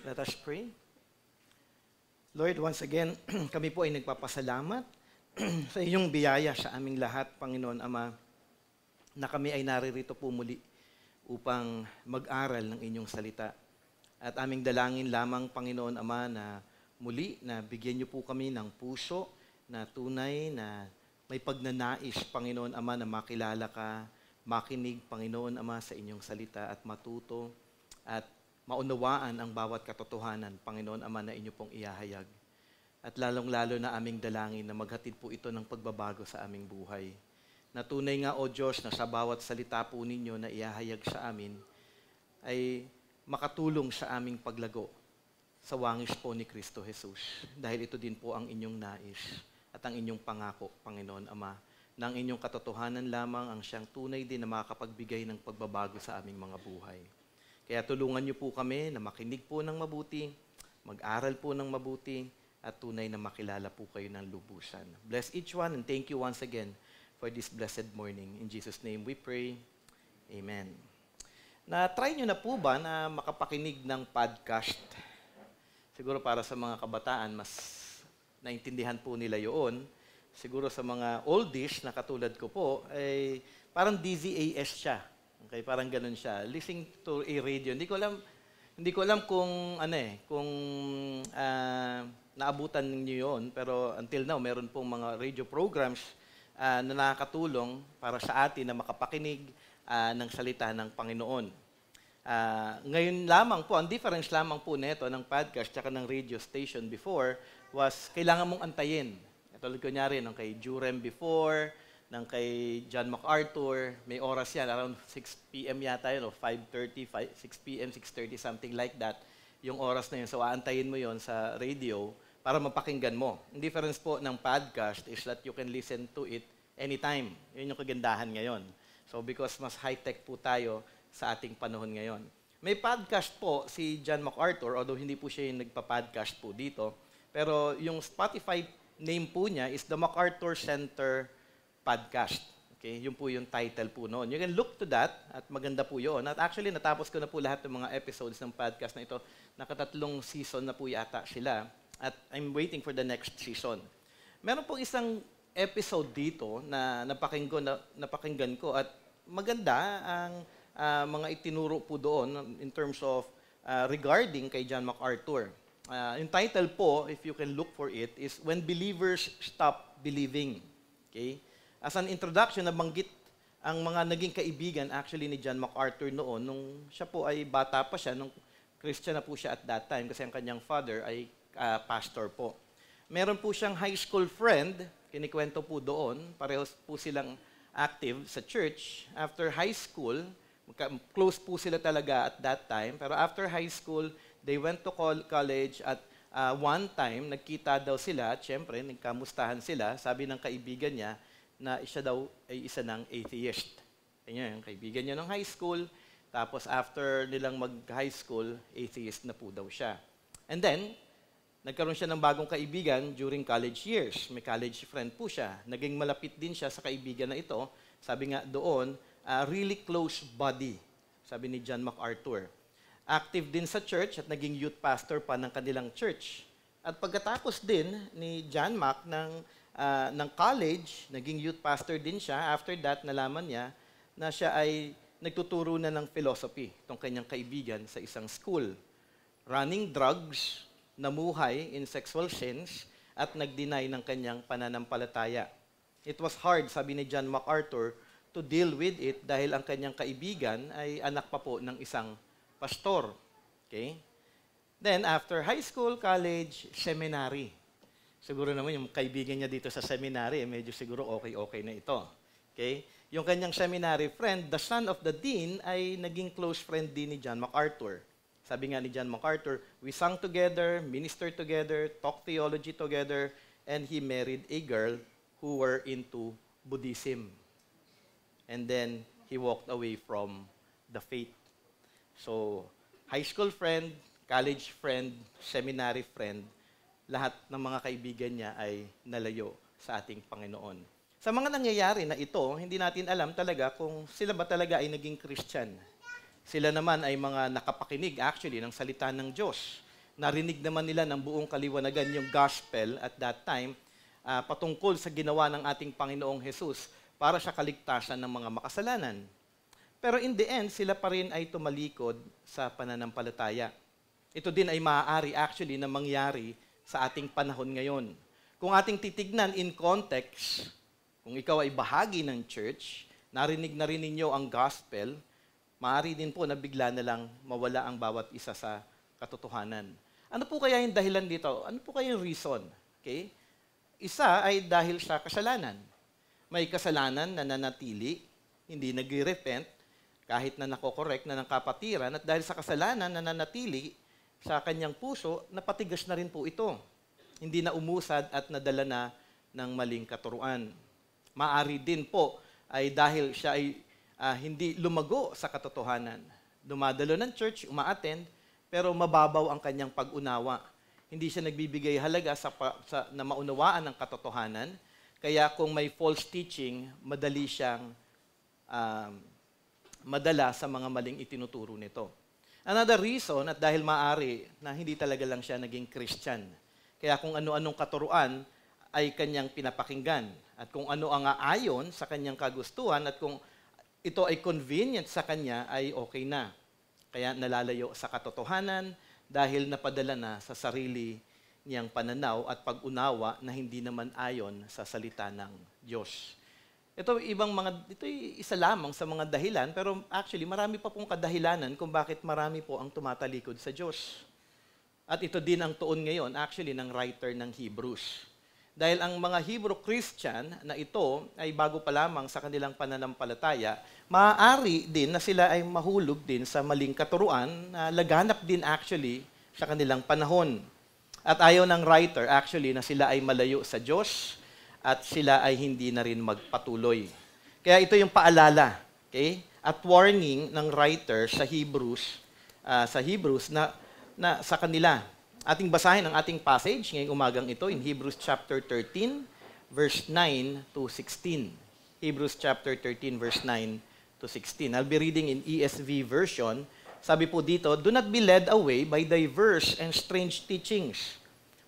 Let us pray. Lord, once again, kami po ay nagpapasalamat sa iyong biyaya sa aming lahat, Panginoon Ama, na kami ay naririto po muli upang mag-aral ng inyong salita. At aming dalangin lamang, Panginoon Ama, na muli na bigyan niyo po kami ng puso na tunay na may pagnanais, Panginoon Ama, na makilala ka, makinig, Panginoon Ama, sa inyong salita at matuto at maunawaan ang bawat katotohanan, Panginoon Ama, na inyo pong iyahayag. At lalong-lalo na aming dalangin na maghatid po ito ng pagbabago sa aming buhay. Na tunay nga, O Diyos, na sa bawat salita po ninyo na iyahayag sa amin, ay makatulong sa aming paglago sa wangis po ni Kristo Jesus. Dahil ito din po ang inyong nais at ang inyong pangako, Panginoon Ama, na ang inyong katotohanan lamang ang siyang tunay din na makakapagbigay ng pagbabago sa aming mga buhay. Kaya tulungan niyo po kami na makinig po ng mabuti, mag-aral po ng mabuti, at tunay na makilala po kayo ng lubusan. Bless each one and thank you once again for this blessed morning. In Jesus' name we pray. Amen. Na-try niyo na po ba na makapakinig ng podcast? Siguro para sa mga kabataan, mas naintindihan po nila yun. Siguro sa mga oldies na katulad ko po, ay parang DZAS siya. Okay, parang ganun siya. Listening to a radio. Hindi ko alam kung naabutan niyo 'yon, pero until now meron pong mga radio programs na nakakatulong para sa atin na makapakinig ng salita ng Panginoon. Ngayon lamang po, ang difference lamang po nito ng podcast at ng radio station before was kailangan mong antayin. Tulad ko nyari nung kay Jurem before, ng kay John MacArthur, may oras yan, around 6 p.m. yata yun, o 5:30, 6 p.m., 6:30, something like that, yung oras na yun. So, aantayin mo yon sa radio para mapakinggan mo. Ang difference po ng podcast is that you can listen to it anytime. Yun yung kagandahan ngayon. So, because mas high-tech po tayo sa ating panahon ngayon. May podcast po si John MacArthur, although hindi po siya yung nagpa-podcast po dito, pero yung Spotify name po niya is the MacArthur Center Podcast. Okay, yun po yung title po noon. You can look to that at maganda po yun. At actually, natapos ko na po lahat ng mga episodes ng podcast na ito. Nakatatlong season na po yata sila. At I'm waiting for the next season. Meron pong isang episode dito na napakinggan ko at maganda ang mga itinuro po doon in terms of regarding kay John MacArthur. Yung title po, if you can look for it, is When Believers Stop Believing. Okay? As an introduction, nabanggit ang mga naging kaibigan actually ni John MacArthur noon, nung siya po ay bata pa siya, nung Christian na po siya at that time, kasi ang kanyang father ay pastor po. Meron po siyang high school friend, kinikwento po doon, pareho po silang active sa church. After high school, close po sila talaga at that time, pero after high school, they went to college at one time, nagkita daw sila, at syempre, nagkamustahan sila, sabi ng kaibigan niya, na siya daw ay isa ng atheist. Yan yung kaibigan niya ng high school, tapos after nilang mag-high school, atheist na po daw siya. And then, nagkaroon siya ng bagong kaibigan during college years. May college friend po siya. Naging malapit din siya sa kaibigan na ito. Sabi nga doon, really close buddy, sabi ni John MacArthur. Active din sa church at naging youth pastor pa ng kanilang church. At pagkatapos din ni John Mac ng college, naging youth pastor din siya. After that, nalaman niya na siya ay nagtuturo na ng philosophy, itong kanyang kaibigan sa isang school. Running drugs, namuhay in sexual sins, at nag-deny ng kanyang pananampalataya. It was hard, sabi ni John MacArthur, to deal with it dahil ang kanyang kaibigan ay anak pa po ng isang pastor. Okay? Then, after high school, college, seminary. Siguro naman yung kaibigan niya dito sa seminary, medyo siguro okay na ito. Okay? Yung kanyang seminary friend, the son of the dean, ay naging close friend din ni John MacArthur. Sabi nga ni John MacArthur, we sang together, ministered together, talked theology together, and he married a girl who were into Buddhism. And then, he walked away from the faith. So, high school friend, college friend, seminary friend, lahat ng mga kaibigan niya ay nalayo sa ating Panginoon. Sa mga nangyayari na ito, hindi natin alam talaga kung sila ba talaga ay naging Christian. Sila naman ay mga nakapakinig actually ng salita ng Diyos. narinig naman nila ng buong kaliwanagan yung gospel at that time patungkol sa ginawa ng ating Panginoong Jesus para sa kaligtasan ng mga makasalanan. Pero in the end, sila pa rin ay tumalikod sa pananampalataya. Ito din ay maaari actually na mangyari sa ating panahon ngayon. Kung ating titignan in context, kung ikaw ay bahagi ng church, narinig na rin ninyo ang gospel, maaari din po na bigla na lang mawala ang bawat isa sa katotohanan. Ano po kaya yung dahilan dito? Ano po kaya yung reason? Okay? Isa ay dahil sa kasalanan. May kasalanan na nanatili, hindi nag-repent, kahit na nakokorek na ng kapatiran, at dahil sa kasalanan na nanatili sa kanyang puso, napatigas na rin po ito. Hindi na umusad at nadala na ng maling katuruan. Maari din po ay dahil siya ay hindi lumago sa katotohanan. Dumadalo ng church, umaattend, pero mababaw ang kanyang pag-unawa. Hindi siya nagbibigay halaga na maunawaan ng katotohanan. Kaya kung may false teaching, madali siyang madala sa mga maling itinuturo nito. Another reason, at dahil maaari na hindi talaga lang siya naging Christian. Kaya kung ano-anong katuruan ay kanyang pinapakinggan. At kung ano ang aayon sa kanyang kagustuhan at kung ito ay convenient sa kanya, ay okay na. Kaya nalalayo sa katotohanan dahil napadala na sa sarili niyang pananaw at pag-unawa na hindi naman ayon sa salita ng Diyos. Ito isa lamang sa mga dahilan, pero actually marami pa pong kadahilanan kung bakit marami po ang tumatalikod sa Diyos. At ito din ang tuon ngayon actually ng writer ng Hebrews. Dahil ang mga Hebrew Christian na ito ay bago pa lamang sa kanilang pananampalataya, maaari din na sila ay mahulog din sa maling katuruan na laganap din actually sa kanilang panahon. At ayaw ng writer actually na sila ay malayo sa Diyos at sila ay hindi na rin magpatuloy. Kaya ito yung paalala, okay? At warning ng writer sa Hebrews na sa kanila. Ating basahin ang ating passage ngayong umagang ito in Hebrews chapter 13 verse 9 to 16. Hebrews chapter 13 verse 9 to 16. I'll be reading in ESV version. Sabi po dito, "Do not be led away by diverse and strange teachings.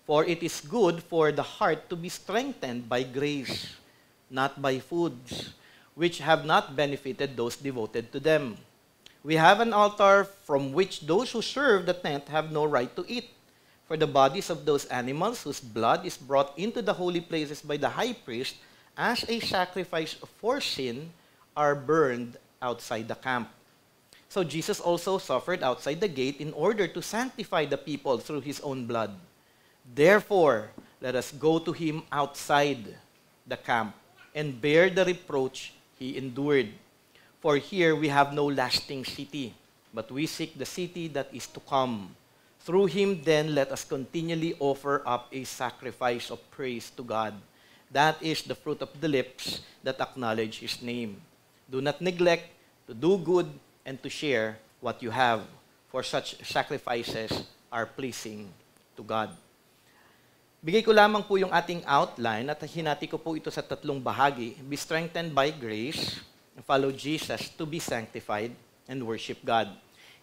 For it is good for the heart to be strengthened by grace, not by foods, which have not benefited those devoted to them. We have an altar from which those who serve the tent have no right to eat. For the bodies of those animals whose blood is brought into the holy places by the high priest as a sacrifice for sin are burned outside the camp. So Jesus also suffered outside the gate in order to sanctify the people through his own blood. Therefore, let us go to him outside the camp and bear the reproach he endured. For here we have no lasting city, but we seek the city that is to come. Through him then let us continually offer up a sacrifice of praise to God. That is the fruit of the lips that acknowledge his name. Do not neglect to do good and to share what you have, for such sacrifices are pleasing to God." Bigay ko lamang po yung ating outline at hinati ko po ito sa tatlong bahagi. Be strengthened by grace, follow Jesus to be sanctified, and worship God.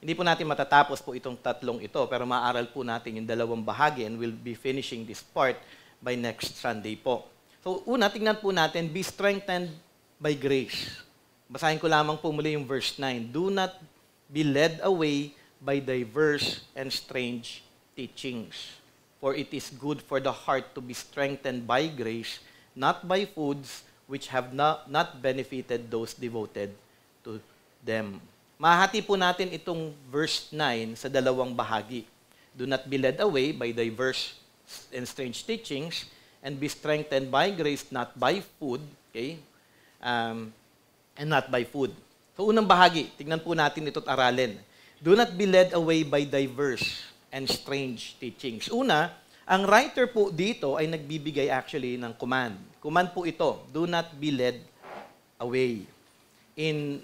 Hindi po natin matatapos po itong tatlong ito, pero maaral po natin yung dalawang bahagi and we'll be finishing this part by next Sunday po. So una, tingnan po natin, be strengthened by grace. Basahin ko lamang po muli yung verse 9. Do not be led away by diverse and strange teachings. For it is good for the heart to be strengthened by grace, not by foods which have not benefited those devoted to them. Mahati po natin itong verse 9 sa dalawang bahagi. Do not be led away by diverse and strange teachings, and be strengthened by grace, not by food, okay? And not by food. So unang bahagi, tignan po natin ito't aralin. Do not be led away by diverse and strange teachings. Una, ang writer po dito ay nagbibigay actually ng command. Command po ito, do not be led away. In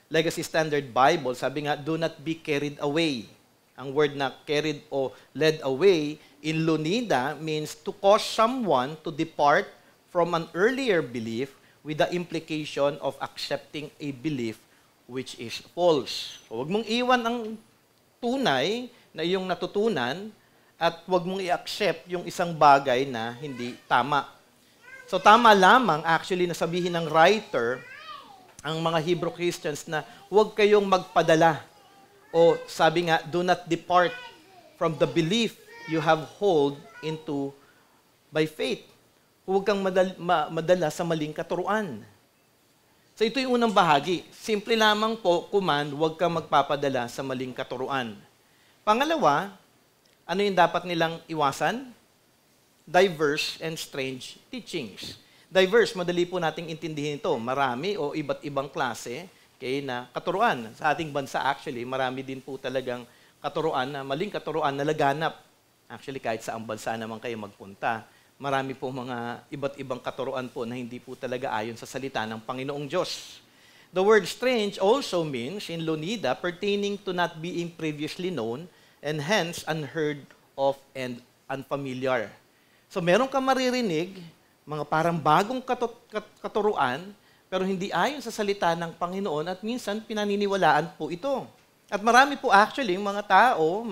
Legacy Standard Bible, sabi nga, do not be carried away. Ang word na carried o led away in Lunida means to cause someone to depart from an earlier belief with the implication of accepting a belief which is false. So, huwag mong iwan ang tunay na iyong natutunan at huwag mong i-accept yung isang bagay na hindi tama. So tama lamang actually na sabihin ng writer ang mga Hebrew Christians na huwag kayong magpadala o sabi nga, do not depart from the belief you have hold into by faith. Huwag kang madala sa maling katuruan. So ito yung unang bahagi. Simple lamang po, command, huwag kang magpapadala sa maling katuruan. Pangalawa, ano yung dapat nilang iwasan? Diverse and strange teachings. Diverse, madali po nating intindihin ito. Marami o iba't ibang klase na katuruan. Sa ating bansa actually, marami din po talagang katuruan na maling katuruan na laganap. Actually, kahit sa bansa naman kayo magpunta, marami po mga iba't ibang katuruan po na hindi po talaga ayon sa salita ng Panginoong Diyos. The word strange also means, in Lonida, pertaining to not being previously known and hence unheard of and unfamiliar. So meron ka maririnig, mga parang bagong katuruan, pero hindi ayon sa salita ng Panginoon at minsan pinaniniwalaan po ito. At marami po actually mga tao,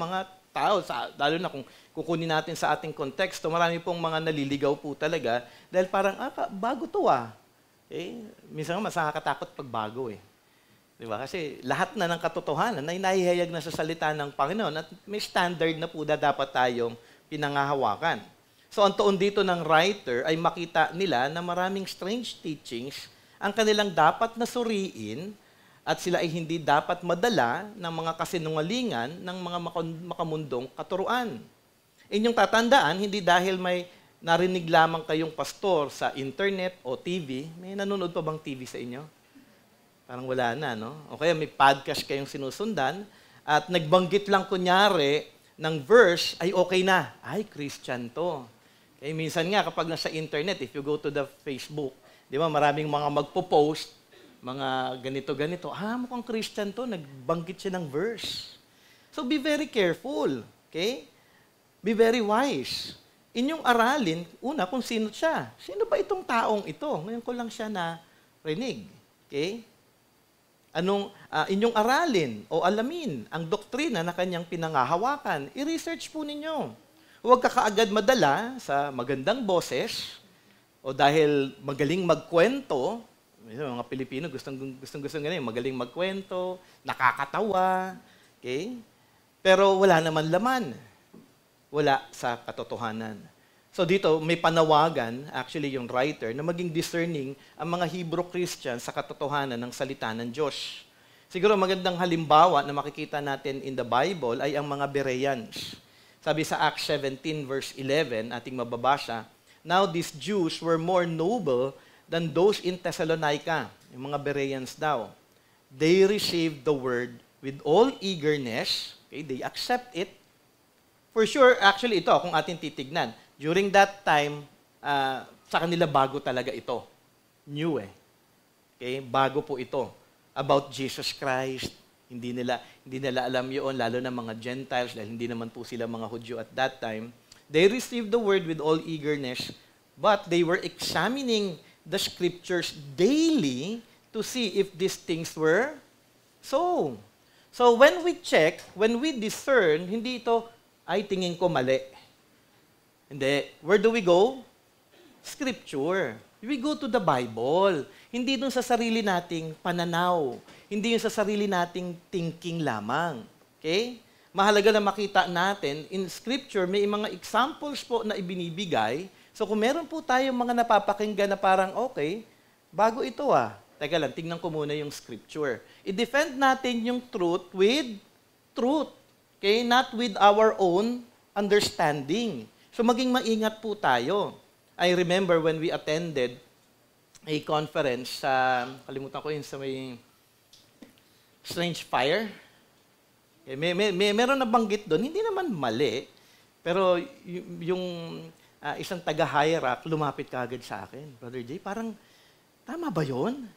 lalo na kung kukunin natin sa ating konteksto, marami pong mga naliligaw po talaga dahil parang, bago to minsan mas nakakatakot pag bago Diba? Kasi lahat na ng katotohanan ay nahihayag na sa salita ng Panginoon at may standard na po na dapat tayong pinangahawakan. So ang tuon dito ng writer ay makita nila na maraming strange teachings ang kanilang dapat nasuriin at sila ay hindi dapat madala ng mga kasinungalingan ng mga makamundong katuruan. Inyong tatandaan, hindi dahil may narinig lamang kayong pastor sa internet o TV, may nanonood pa bang TV sa inyo? Parang wala na, no? O kaya may podcast kayong sinusundan at nagbanggit lang kunyari ng verse, ay okay na. Ay, Christian to. Kaya minsan nga kapag nasa internet, if you go to the Facebook, di ba, maraming mga magpo-post, mga ganito-ganito. Mukhang Christian to, nagbanggit siya ng verse. So be very careful, okay? Be very wise. Inyong aralin, una, kung sino siya. Sino ba itong taong ito? Ngayon ko lang siya narinig. Okay? Inyong aralin o alamin ang doktrina na kanyang pinangahawakan. I-research po ninyo. Huwag ka kaagad madala sa magandang boses o dahil magaling magkwento. Mga Pilipino gustong ganyan, magaling magkwento, nakakatawa. Okay? Pero wala naman laman. Wala sa katotohanan. So dito, may panawagan, actually yung writer, na maging discerning ang mga Hebrew Christians sa katotohanan ng salita ng Diyos. Siguro magandang halimbawa na makikita natin in the Bible ay ang mga Bereans. Sabi sa Acts 17 verse 11, ating mababasa, "Now these Jews were more noble than those in Thessalonica." Yung mga Bereans daw. They received the word with all eagerness. Okay, they accept it. For sure, actually ito, kung ating titignan, during that time, sa kanila bago talaga ito. New Okay? Bago po ito. About Jesus Christ. Hindi nila alam yun, lalo na mga Gentiles, dahil hindi naman po sila mga Hudyo at that time. They received the word with all eagerness, but they were examining the scriptures daily to see if these things were so. So when we check, when we discern, hindi ito, ay tingin ko mali. Hindi. Where do we go? Scripture. We go to the Bible. Hindi dun sa sarili nating pananaw. Hindi yun sa sarili nating thinking lamang. Okay? Mahalaga na makita natin, in Scripture, may mga examples po na ibinibigay. So kung meron po tayong mga napapakinggan na parang, okay, bago ito Teka lang, tingnan ko muna yung Scripture. I-defend natin yung truth with truth. Okay? Not with our own understanding. So maging maingat po tayo. I remember when we attended a conference sa, kalimutan ko yun, sa may Strange Fire. Okay, meron na banggit doon, hindi naman mali, pero yung isang taga-hierarch lumapit kaagad sa akin. Brother Jay, parang, tama ba yun?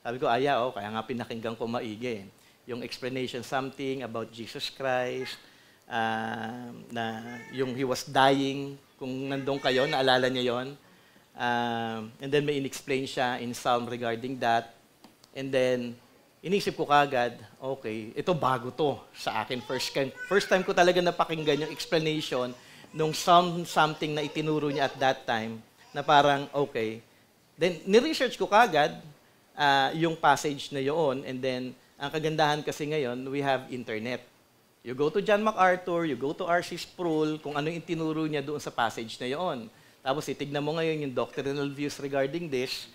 Sabi ko, kaya nga pinakinggan ko maigi. Yung explanation something about Jesus Christ, na yung he was dying, kung nandun kayo, naalala niyo yon. And then may in-explain siya in Psalm regarding that. And then, inisip ko kagad, okay, ito bago to sa akin. First time ko talaga napakinggan yung explanation nung something na itinuro niya at that time na parang, okay. Then, ni-research ko kagad yung passage na yun, and then, ang kagandahan kasi ngayon, we have internet. You go to John MacArthur, you go to R.C. Sproul, kung ano yung tinuro niya doon sa passage na yun. Tapos itignan mo ngayon yung doctrinal views regarding this.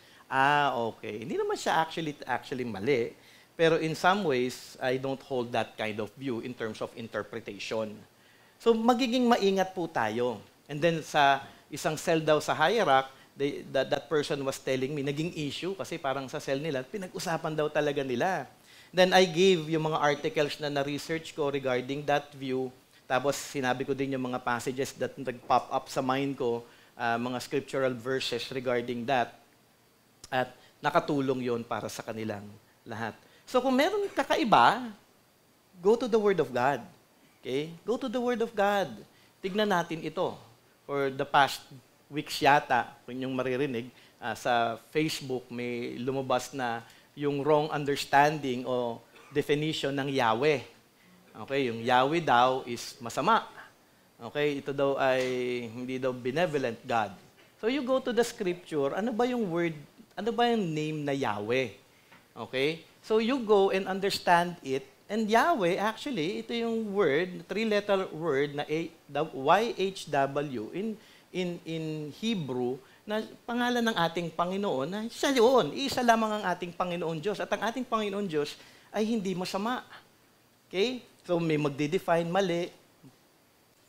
Okay. Hindi naman siya actually mali. Pero in some ways, I don't hold that kind of view in terms of interpretation. So magiging maingat po tayo. And then sa isang cell daw sa hierarchy, that person was telling me, naging issue kasi parang sa cell nila, pinag-usapan daw talaga nila. Then I gave yung mga articles na na-research ko regarding that view. Tapos sinabi ko din yung mga passages that nag-pop up sa mind ko, mga scriptural verses regarding that. At nakatulong yon para sa kanilang lahat. So kung meron kakaiba, go to the Word of God. Okay? Go to the Word of God. Tignan natin ito. For the past weeks yata, kung yung maririnig, sa Facebook may lumabas na yung wrong understanding o definition ng Yahweh. Okay, yung Yahweh daw is masama. Okay, ito daw ay hindi daw benevolent God. So you go to the scripture, ano ba yung word, ano ba yung name na Yahweh? Okay? So you go and understand it, and Yahweh actually, ito yung word, three-letter word na YHW in Hebrew, na pangalan ng ating Panginoon, na siya yun, isa lamang ang ating Panginoon Diyos. At ang ating Panginoon Diyos ay hindi masama. Okay? So may magde-define mali,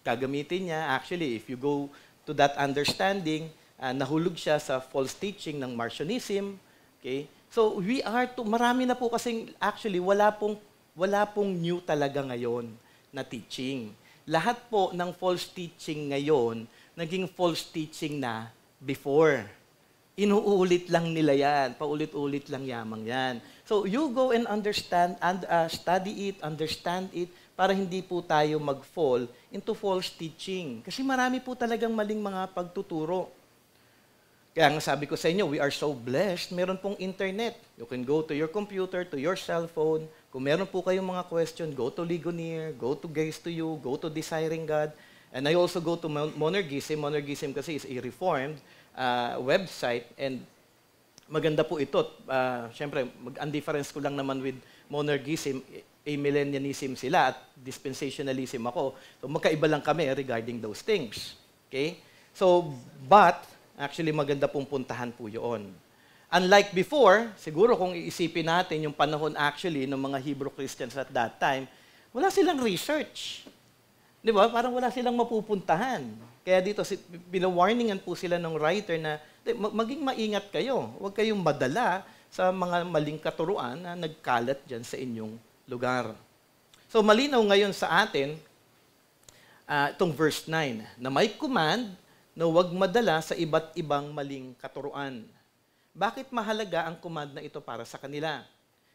gagamitin niya. Actually, if you go to that understanding, nahulog siya sa false teaching ng Marcionism. Okay? So marami na po kasing, actually, wala pong new talaga ngayon na teaching. Lahat po ng false teaching ngayon, naging false teaching na before. Inuulit lang nila yan. Paulit-ulit lang yamang yan. So you go and understand, and study it, understand it, para hindi po tayo mag-fall into false teaching. Kasi marami po talagang maling mga pagtuturo. Kaya nga sabi ko sa inyo, we are so blessed. Meron pong internet. You can go to your computer, to your cellphone. Kung meron po kayong mga question, go to Ligonier, go to Gaze to You, go to Desiring God. And I also go to Monergism. Monergism kasi is a reformed website, and maganda po ito. Siyempre, ang difference ko lang naman with Monergism, amillennialism sila at dispensationalism ako. So magkaiba lang kami regarding those things. Okay? So, but, actually maganda pong puntahan po yun. Unlike before, siguro kung iisipin natin yung panahon actually ng mga Hebrew Christians at that time, wala silang research. Di ba? Parang wala silang mapupuntahan. Kaya dito, pinawarningan po sila ng writer na maging maingat kayo. Huwag kayong madala sa mga maling katuruan na nagkalat dyan sa inyong lugar. So malinaw ngayon sa atin, itong verse 9, na may command na huwag madala sa iba't ibang maling katuruan. Bakit mahalaga ang command na ito para sa kanila?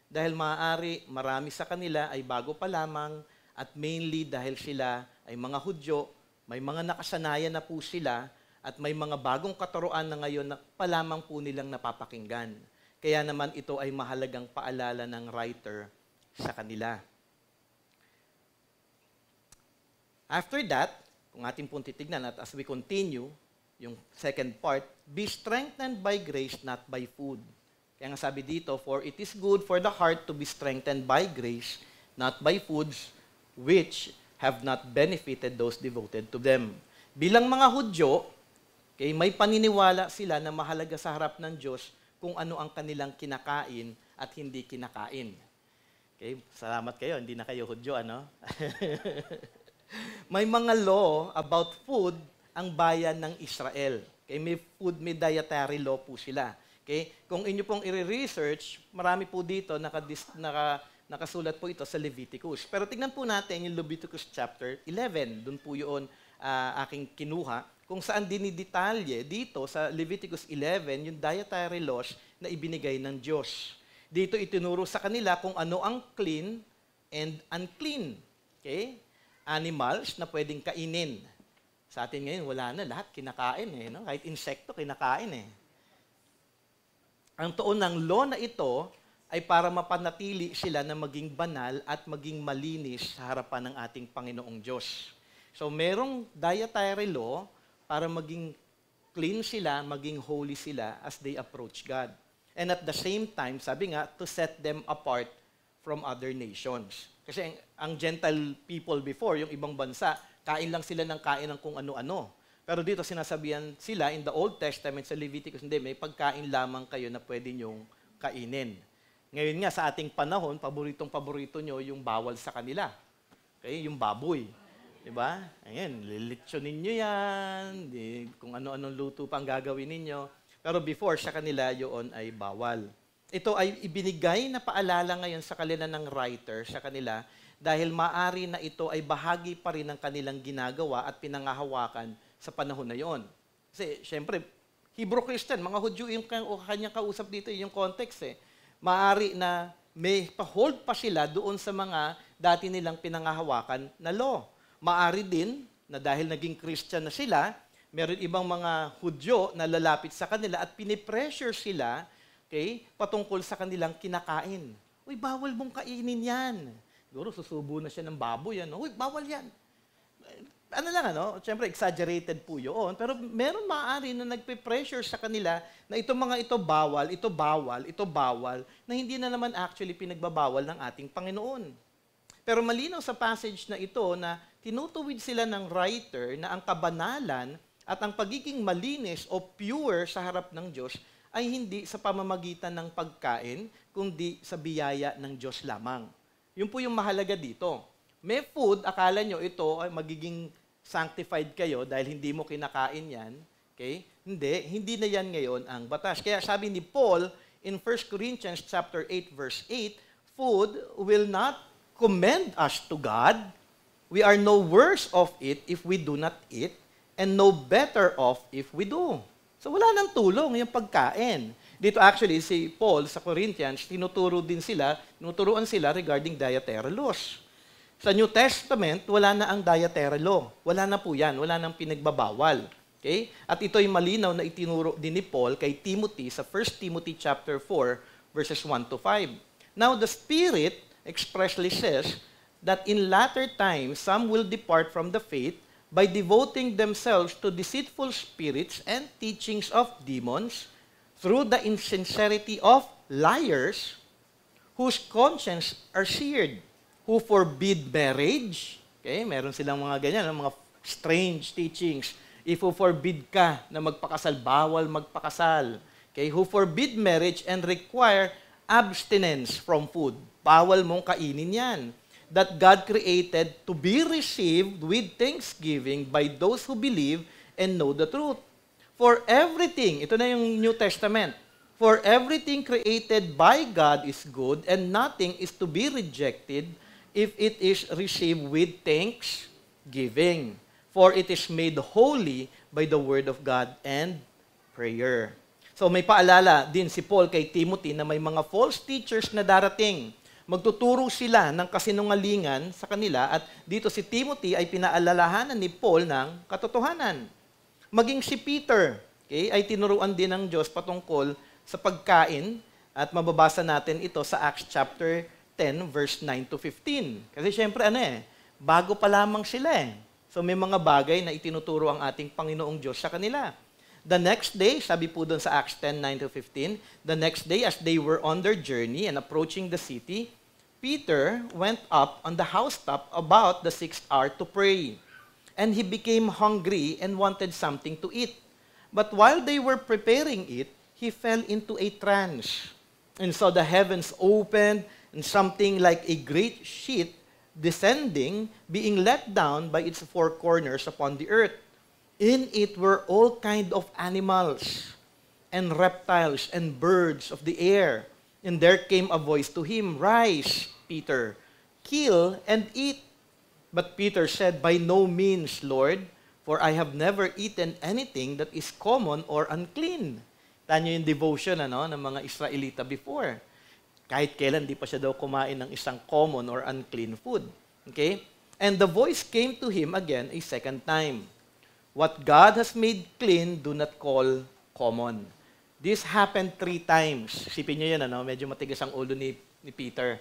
Dahil maaari marami sa kanila ay bago pa lamang, at mainly dahil sila ay mga Hudyo, may mga nakasanayan na po sila, at may mga bagong katuruan na ngayon na palamang po nilang napapakinggan. Kaya naman ito ay mahalagang paalala ng writer sa kanila. After that, kung ating pong titignan at as we continue, yung second part, be strengthened by grace, not by food. Kaya nga sabi dito, for it is good for the heart to be strengthened by grace, not by foods, which have not benefited those devoted to them. Bilang mga Hudyo, okay, may paniniwala sila na mahalaga sa harap ng Diyos kung ano ang kanilang kinakain at hindi kinakain. Okay, salamat kayo, hindi na kayo Hudyo, ano? May mga law about food ang bayan ng Israel. Okay, may dietary law po sila. Okay? Kung inyo pong i-research, marami po dito nakasulat po ito sa Leviticus. Pero tignan po natin yung Leviticus chapter 11. Doon po yun aking kinuha. Kung saan dinidetalye dito sa Leviticus 11 yung dietary laws na ibinigay ng Diyos. Dito itinuro sa kanila kung ano ang clean and unclean. Okay? Animals na pwedeng kainin. Sa atin ngayon, wala na. Lahat kinakain. No? Kahit insekto, kinakain. Ang tuon ng law na ito, ay para mapanatili sila na maging banal at maging malinis sa harapan ng ating Panginoong Diyos. So merong dietary law para maging clean sila, maging holy sila as they approach God. And at the same time, sabi nga, to set them apart from other nations. Kasi ang Gentile people before, yung ibang bansa, kain lang sila ng kain ng kung ano-ano. Pero dito sinasabihan sila in the Old Testament sa Leviticus, hindi, may pagkain lamang kayo na pwede nyong kainin. Ngayon nga, sa ating panahon, paboritong-paborito nyo yung bawal sa kanila. Okay? Yung baboy. Diba? Ayan, lilitsyonin nyo yan, kung ano-anong luto pang gagawin ninyo. Pero before, sa kanila, yun ay bawal. Ito ay ibinigay na paalala ngayon sa kanila ng writer, sa kanila, dahil maari na ito ay bahagi pa rin ng kanilang ginagawa at pinangahawakan sa panahon na yon. Kasi, syempre, Hebrew Christian, mga Hudyo yung kanyang kausap dito, yung context eh. Maari na may pa-hold pa sila doon sa mga dati nilang pinangahawakan na law. Maari din na dahil naging Christian na sila, meron ibang mga Hudyo na lalapit sa kanila at pinipressure sila, okay, patungkol sa kanilang kinakain. Uy, bawal mong kainin yan. Siguro susubo na siya ng baboy. Uy, bawal yan. Ano lang, Siyempre, exaggerated po yun. Pero meron maaari na nagpe-pressure sa kanila na itong mga ito bawal, ito bawal, ito bawal, na hindi na naman actually pinagbabawal ng ating Panginoon. Pero malinaw sa passage na ito na tinutuwid sila ng writer na ang kabanalan at ang pagiging malinis o pure sa harap ng Diyos ay hindi sa pamamagitan ng pagkain, kundi sa biyaya ng Diyos lamang. Yun po yung mahalaga dito. May food, akala nyo ito ay magiging sanctified kayo dahil hindi mo kinakain yan. Okay? Hindi na yan ngayon ang batas. Kaya sabi ni Paul in 1 Corinthians chapter 8 verse 8, food will not commend us to God. We are no worse of it if we do not eat, and no better off if we do. So wala nang tulong yung pagkain. Dito actually si Paul sa Corinthians, tinuturuan sila regarding dietary laws. Sa New Testament, wala na ang dietary law. Wala na po yan. Wala nang pinagbabawal. Okay? At ito'y malinaw na itinuro din ni Paul kay Timothy sa 1 Timothy chapter 4, verses 1 to 5. Now, the Spirit expressly says that in latter times, some will depart from the faith by devoting themselves to deceitful spirits and teachings of demons through the insincerity of liars whose conscience are seared, who forbid marriage. Okay, meron silang mga ganyan, mga strange teachings. If who forbid ka na magpakasal, bawal magpakasal. Okay, who forbid marriage and require abstinence from food. Bawal mong kainin yan. That God created to be received with thanksgiving by those who believe and know the truth. For everything, ito na yung New Testament, for everything created by God is good and nothing is to be rejected if it is received with thanksgiving. For it is made holy by the word of God and prayer. So may paalala din si Paul kay Timothy na may mga false teachers na darating. Magtuturo sila ng kasinungalingan sa kanila at dito si Timothy ay pinaalalahanan ni Paul ng katotohanan. Maging si Peter, okay, ay tinuruan din ng Diyos patungkol sa pagkain at mababasa natin ito sa Acts chapter 10 verse 9 to 15. Kasi syempre bago pa lamang sila eh. So may mga bagay na itinuturo ang ating Panginoong Diyos sa kanila. The next day, sabi po doon sa Acts 10, 9 to 15, the next day as they were on their journey and approaching the city, Peter went up on the housetop about the 6th hour to pray. And he became hungry and wanted something to eat. But while they were preparing it, he fell into a trance and saw the heavens opened and something like a great sheet descending, being let down by its four corners upon the earth. In it were all kinds of animals and reptiles and birds of the air. And there came a voice to him, "Rise, Peter, kill and eat." But Peter said, "By no means, Lord, for I have never eaten anything that is common or unclean." Tanyo yung devotion ng mga Israelita before. Kahit kailan di pa siya daw kumain ng isang common or unclean food. Okay? And the voice came to him again a second time. "What God has made clean, do not call common." This happened 3 times. Sipin nyo yun, ano? Medyo matigas ang ulo ni Peter.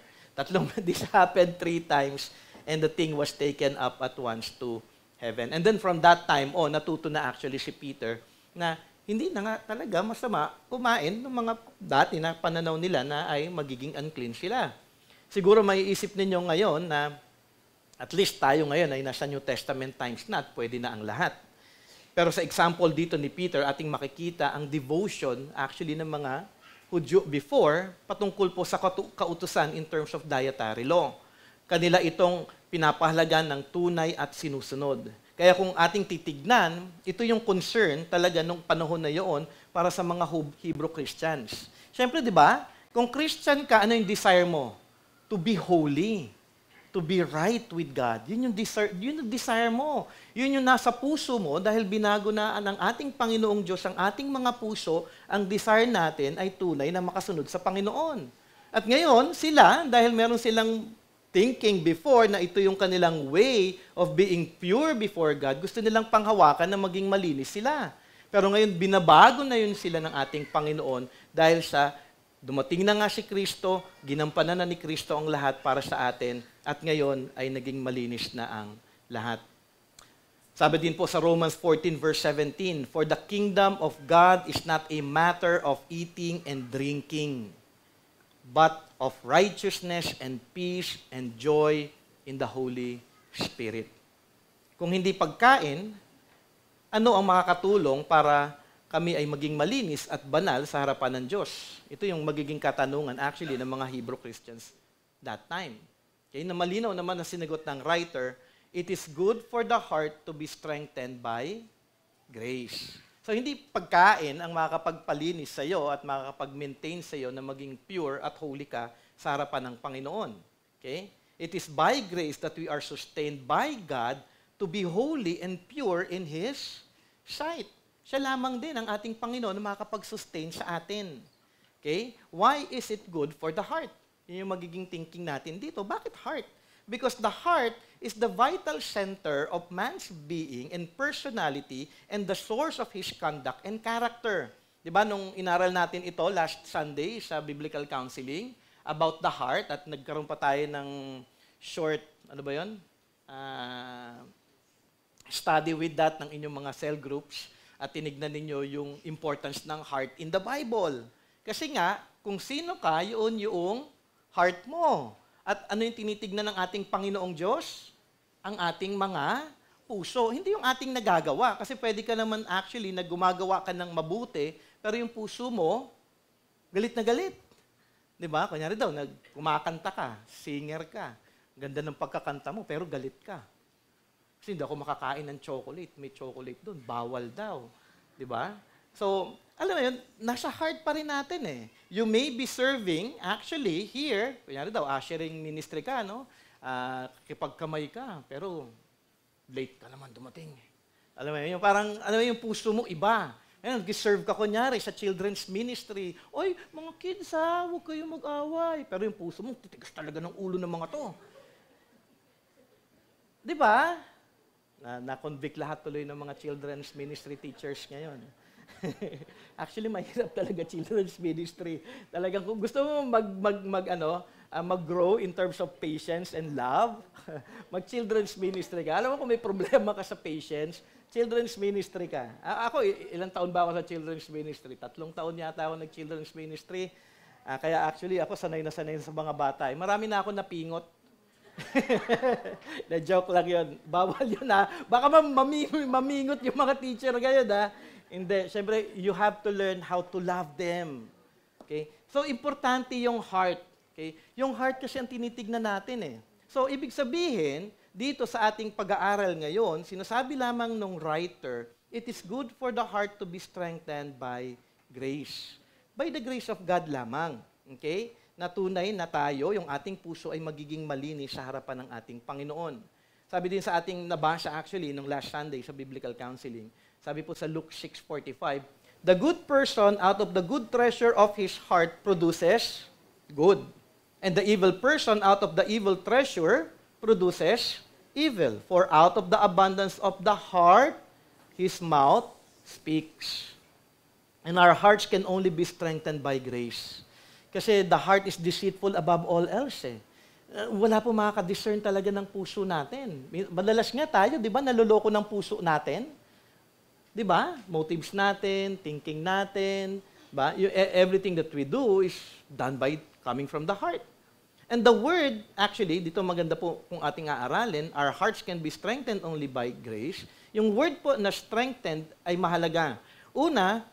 This happened 3 times, and the thing was taken up at once to heaven. And then from that time, natuto na actually si Peter na hindi na nga talaga masama kumain ng mga dati na pananaw nila na ay magiging unclean sila. Siguro maiisip ninyo ngayon na at least tayo ngayon ay nasa New Testament times na at pwede na ang lahat. Pero sa example dito ni Peter, ating makikita ang devotion actually ng mga Hudyo before patungkol po sa kautusan in terms of dietary law. Kanila itong pinapahalagan ng tunay at sinusunod. Kaya kung ating titignan, ito yung concern talaga nung panahon na yon para sa mga Hebrew Christians. Siyempre, di ba? Kung Christian ka, ano yung desire mo? To be holy. To be right with God. Yun yung desire mo. Yun yung nasa puso mo dahil binago na ng ating Panginoong Diyos ang ating mga puso, ang desire natin ay tunay na makasunod sa Panginoon. At ngayon, sila, dahil meron silang thinking before na ito yung kanilang way of being pure before God, gusto nilang panghawakan na maging malinis sila. Pero ngayon, binabago na yun sila ng ating Panginoon dahil sa dumating na nga si Kristo, ginampanan na ni Kristo ang lahat para sa atin, at ngayon ay naging malinis na ang lahat. Sabi din po sa Romans 14 verse 17, "For the kingdom of God is not a matter of eating and drinking, but of righteousness and peace and joy in the Holy Spirit." Kung hindi pagkain, ano ang makakatulong para kami ay maging malinis at banal sa harapan ng Diyos? Ito yung magiging katanungan actually ng mga Hebrew Christians that time. Okay, na malinaw naman na sinagot ng writer, it is good for the heart to be strengthened by grace. So, hindi pagkain ang makakapagpalinis sa iyo at makakapag-maintain sa iyo na maging pure at holy ka sa harapan ng Panginoon. Okay? It is by grace that we are sustained by God to be holy and pure in His sight. Siya lamang din ang ating Panginoon na makakapag-sustain sa atin. Okay? Why is it good for the heart? Yun yung magiging thinking natin dito. Bakit heart? Because the heart is the vital center of man's being and personality and the source of his conduct and character. Diba, nung inaral natin ito last Sunday sa Biblical Counseling about the heart, at nagkaroon pa tayo ng short, study with that ng inyong mga cell groups, at tinignan ninyo yung importance ng heart in the Bible. Kasi nga, kung sino ka, yun yung heart mo. At ano yung tinitignan ng ating Panginoong Diyos? Ang ating mga puso. Hindi yung ating nagagawa. Kasi pwede ka naman actually na gumagawa ka ng mabuti, pero yung puso mo, galit na galit. Diba? Kunyari daw, kumakanta ka, singer ka. Ganda ng pagkakanta mo, pero galit ka. Kasi hindi ako makakain ng chocolate. May chocolate doon. Bawal daw. Diba? So, alam mo yun, nasa heart pa rin natin eh. You may be serving, actually, here, kunyari daw, ushering ministry ka, no? Kipagkamay ka, pero late ka naman dumating. Alam mo yun, parang, alam mo yung puso mo, iba. Ayun, nag-serve ka kunyari sa children's ministry. Oy, mga kids ha, huwag kayong mag-away. Pero yung puso mo, titigas talaga ng ulo ng mga to. Di ba? Na-convict lahat tuloy ng mga children's ministry teachers ngayon. Actually, mahirap talaga children's ministry. Talagang kung gusto mo mag-grow in terms of patience and love, mag-children's ministry ka. Alam mo kung may problema ka sa patience, children's ministry ka. Ako, ilang taon ba ako sa children's ministry? 3 taon yata ako nag-children's ministry. Kaya actually, ako sanay na sa mga bata. Marami na ako napingot. Na-joke lang yun. Bawal yun ha. Baka mamingot yung mga teacher ngayon ha. Hindi. Siyempre, you have to learn how to love them. Okay? So, importante yung heart. Okay? Yung heart kasi ang tinitignan natin eh. So, ibig sabihin, dito sa ating pag-aaral ngayon, sinasabi lamang nung writer, it is good for the heart to be strengthened by grace. By the grace of God lamang. Okay? Na tunay na tayo, yung ating puso ay magiging malinis sa harapan ng ating Panginoon. Sabi din sa ating nabasa actually nung last Sunday sa Biblical Counseling, sabi po sa Luke 6:45, the good person out of the good treasure of his heart produces good. And the evil person out of the evil treasure produces evil. For out of the abundance of the heart, his mouth speaks. And our hearts can only be strengthened by grace. Kasi the heart is deceitful above all else eh. Wala po makaka-discern talaga ng puso natin. Madalas nga tayo, di ba, naloloko ng puso natin? Di ba? Motives natin, thinking natin, ba? Everything that we do is done by coming from the heart. And the word, actually, dito maganda po kung ating aaralin, our hearts can be strengthened only by grace. Yung word po na strengthened ay mahalaga. Una,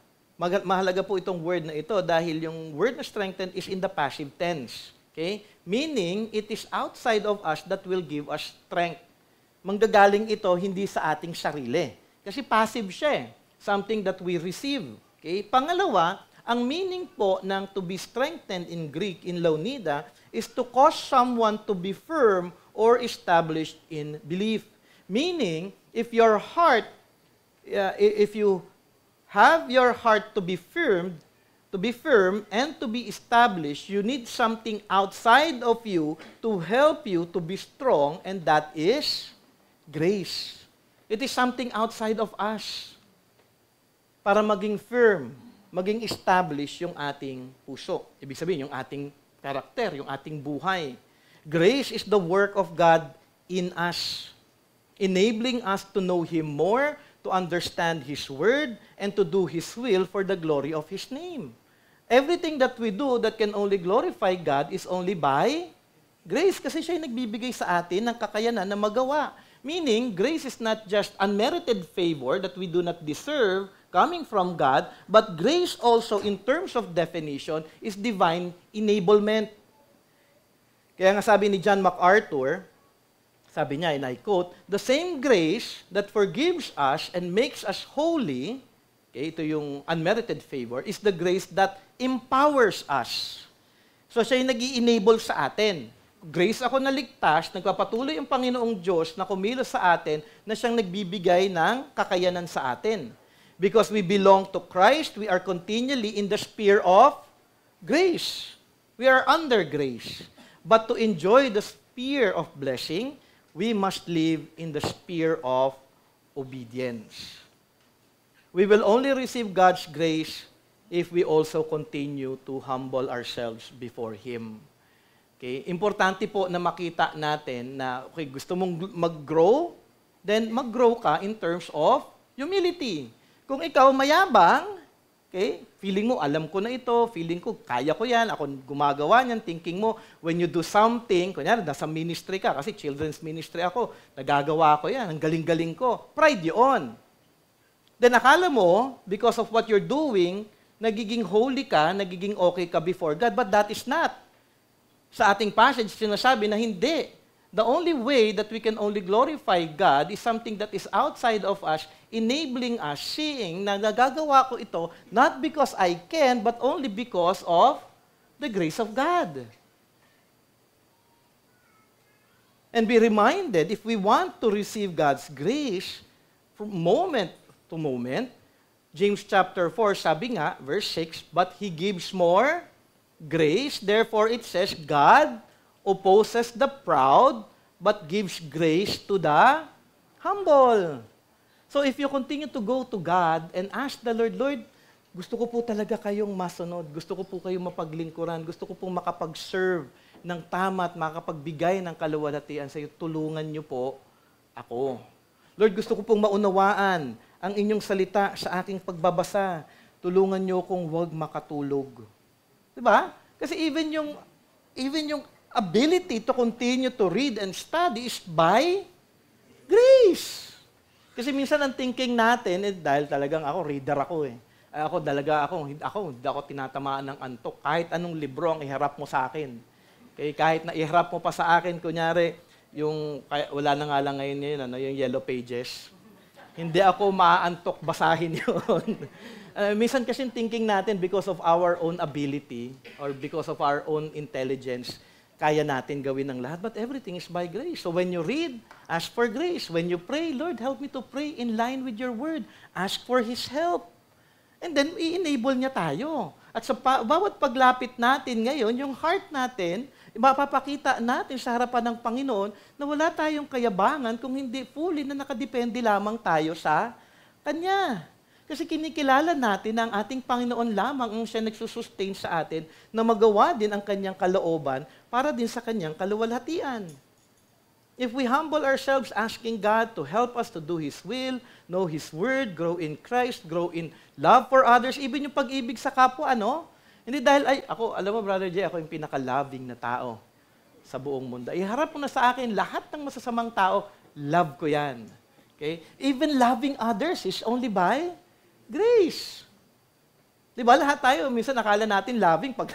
mahalaga po itong word na ito dahil yung word na strengthened is in the passive tense. Okay? Meaning, it is outside of us that will give us strength. Manggagaling ito hindi sa ating sarili. Kasi passive siya eh. Something that we receive. Okay? Pangalawa, ang meaning po ng to be strengthened in Greek, in Launida, is to cause someone to be firm or established in belief. Meaning, if you have your heart to be firm and to be established, you need something outside of you to help you to be strong, and that is grace. It is something outside of us para maging firm, maging established yung ating puso. Ibig sabihin, yung ating karakter, yung ating buhay. Grace is the work of God in us, enabling us to know Him more, to understand His Word, and to do His will for the glory of His name. Everything that we do that can only glorify God is only by grace. Kasi siya yung nagbibigay sa atin ng kakayanan na magawa. Meaning, grace is not just unmerited favor that we do not deserve coming from God, but grace also, in terms of definition, is divine enablement. Kaya nga sabi ni John MacArthur, sabi niya, and I quote, "The same grace that forgives us and makes us holy," okay, ito yung unmerited favor, "is the grace that empowers us." So siya yung nag-i-enable sa atin. Grace ako na ligtas, nagpapatuloy ang Panginoong Diyos na kumilos sa atin na siyang nagbibigay ng kakayanan sa atin. Because we belong to Christ, we are continually in the sphere of grace. We are under grace. But to enjoy the sphere of blessing, we must live in the sphere of obedience. We will only receive God's grace if we also continue to humble ourselves before Him. Okay? Importante po na makita natin na okay, gusto mong mag-grow, then mag-grow ka in terms of humility. Kung ikaw mayabang, okay, feeling mo, alam ko na ito, feeling ko, kaya ko yan, ako gumagawa niyan, thinking mo, when you do something, kunyari, nasa ministry ka, kasi children's ministry ako, nagagawa ko yan, ang galing-galing ko, pride yun. Then akala mo, because of what you're doing, nagiging holy ka, nagiging okay ka before God, but that is not. Sa ating passage, sinasabi na hindi. The only way that we can only glorify God is something that is outside of us, enabling us, seeing na nagagawa ko ito, not because I can, but only because of the grace of God. And be reminded, if we want to receive God's grace, from moment to moment, James chapter 4, sabi nga, verse 6, "But He gives more grace." Therefore it says, God opposes the proud, but gives grace to the humble. So if you continue to go to God and ask the Lord, Lord, gusto ko po talaga kayong masunod, gusto ko po kayong mapaglingkuran, gusto ko po makapag-serve ng tama at makapagbigay ng kaluwalhatian sa iyo, tulungan niyo po ako. Lord, gusto ko pong maunawaan ang inyong salita sa aking pagbabasa. Tulungan niyo kong huwag makatulog. Diba? Kasi even yung ability to continue to read and study is by grace. Kasi minsan ang thinking natin, dahil talagang ako, reader ako eh. Hindi ako tinatamaan ng antok. Kahit anong libro ang iharap mo sa akin. Okay? Kahit na iharap mo pa sa akin, kunyari, wala na nga lang ngayon yun, yung yellow pages. Hindi ako maaantok basahin yun. Minsan kasi thinking natin because of our own ability or because of our own intelligence, kaya natin gawin ng lahat, but everything is by grace. So when you read, ask for grace. When you pray, Lord, help me to pray in line with your word. Ask for His help. And then, i-enable niya tayo. At sa bawat paglapit natin ngayon, yung heart natin, mapapakita natin sa harapan ng Panginoon na wala tayong kayabangan kung hindi fully na nakadepende lamang tayo sa Kanya. Kasi kinikilala natin na ang ating Panginoon lamang ang siya nagsusustain sa atin na magawa din ang kanyang kalooban para din sa kanyang kaluwalhatian. If we humble ourselves asking God to help us to do His will, know His word, grow in Christ, grow in love for others, even yung pag-ibig sa kapwa, Hindi dahil, alam mo, Brother Jay, ako yung pinaka-loving na tao sa buong mundo. Iharap mo na sa akin, lahat ng masasamang tao, love ko yan. Okay? Even loving others is only by grace. Di ba? Lahat tayo, minsan nakala natin loving pag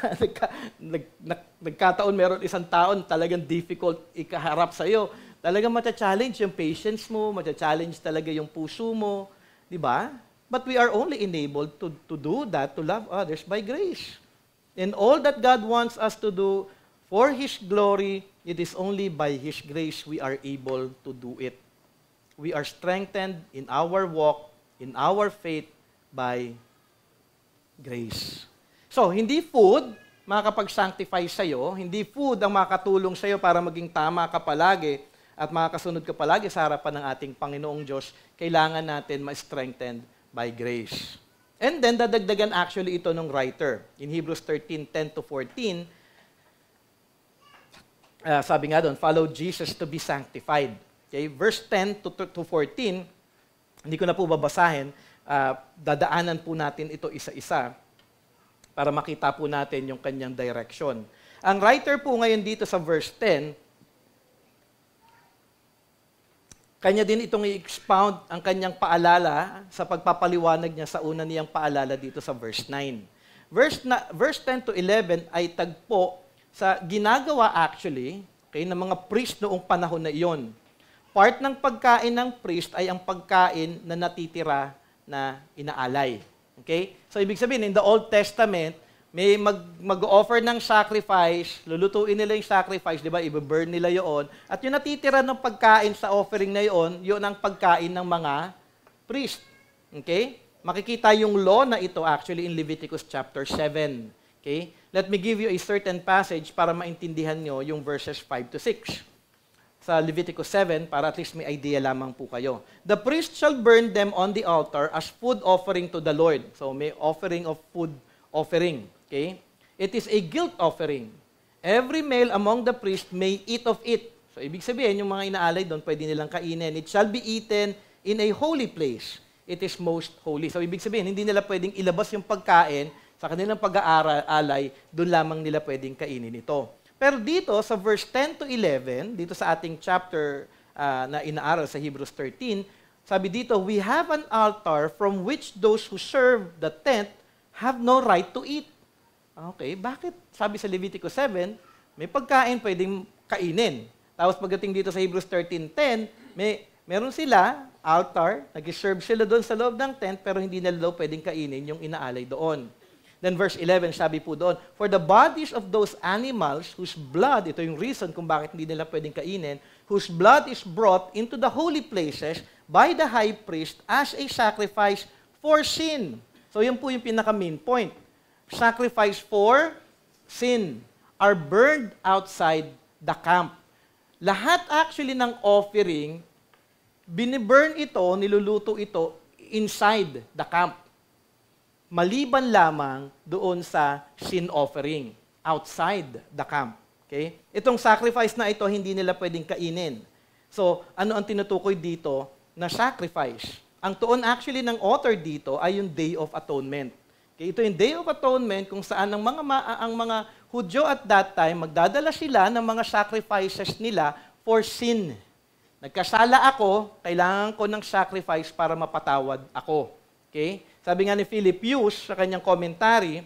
nagkataon meron isang taon talagang difficult ikaharap sa'yo. Talagang mata-challenge yung patience mo, mata-challenge talaga yung puso mo. Di ba? But we are only enabled to do that, to love others by grace. And all that God wants us to do for His glory, it is only by His grace we are able to do it. We are strengthened in our walk, in our faith, by grace. So, hindi food makakapag-sanctify sa'yo, hindi food ang makatulong sa'yo para maging tama ka palagi at makakasunod ka palagi sa harapan ng ating Panginoong Diyos. Kailangan natin ma-strengthened by grace. And then, dadagdagan actually ito ng writer. In Hebrews 13:10-14, sabi nga doon, follow Jesus to be sanctified. Okay? Verse 10-14, hindi ko na po babasahin, dadaanan po natin ito isa-isa para makita po natin yung kanyang direction. Ang writer po ngayon dito sa verse 10, kanya din itong i-expound ang kanyang paalala sa pagpapaliwanag niya sa una niyang paalala dito sa verse 9. Verse 10-11 ay tagpo sa ginagawa actually ng mga priest noong panahon na iyon. Part ng pagkain ng priest ay ang pagkain na natitira na inaalay. Okay? So, ibig sabihin, in the Old Testament, may mag-offer ng sacrifice, lulutuin nila yung sacrifice, di ba? I-burn nila yon. At yung natitira ng pagkain sa offering na yun ang pagkain ng mga priest. Okay? Makikita yung law na ito actually in Leviticus chapter 7. Okay? Let me give you a certain passage para maintindihan nyo yung verses 5-6. Sa Leviticus 7, para at least may idea lamang po kayo. The priest shall burn them on the altar as food offering to the Lord. So may offering of food offering. Okay? It is a guilt offering. Every male among the priests may eat of it. So ibig sabihin, yung mga inaalay doon, pwede nilang kainin. It shall be eaten in a holy place. It is most holy. So ibig sabihin, hindi nila pwedeng ilabas yung pagkain sa kanilang pag-aalay, doon lamang nila pwedeng kainin ito. Pero dito, sa verse 10-11, dito sa ating chapter na inaaral sa Hebrews 13, sabi dito, we have an altar from which those who serve the tent have no right to eat. Okay, bakit? Sabi sa Leviticus 7, may pagkain pwedeng kainin. Tapos pagdating dito sa Hebrews 13:10, meron sila, altar, nag-serve sila doon sa loob ng tent, pero hindi nila daw pwedeng kainin yung inaalay doon. Then verse 11, sabi po doon, for the bodies of those animals whose blood, ito yung reason kung bakit hindi nila pwedeng kainin, whose blood is brought into the holy places by the high priest as a sacrifice for sin. So yun po yung pinaka-main point. Sacrifice for sin are burned outside the camp. Lahat actually ng offering, biniburn ito, niluluto ito inside the camp. Maliban lamang doon sa sin offering, outside the camp. Okay? Itong sacrifice na ito, hindi nila pwedeng kainin. So, ano ang tinutukoy dito na sacrifice? Ang tuon actually ng author dito ay yung Day of Atonement. Okay? Ito yung Day of Atonement kung saan ang mga Hudyo at that time, magdadala sila ng mga sacrifices nila for sin. Nagkasala ako, kailangan ko ng sacrifice para mapatawad ako. Okay? Sabi nga ni Philip Hughes sa kanyang commentary,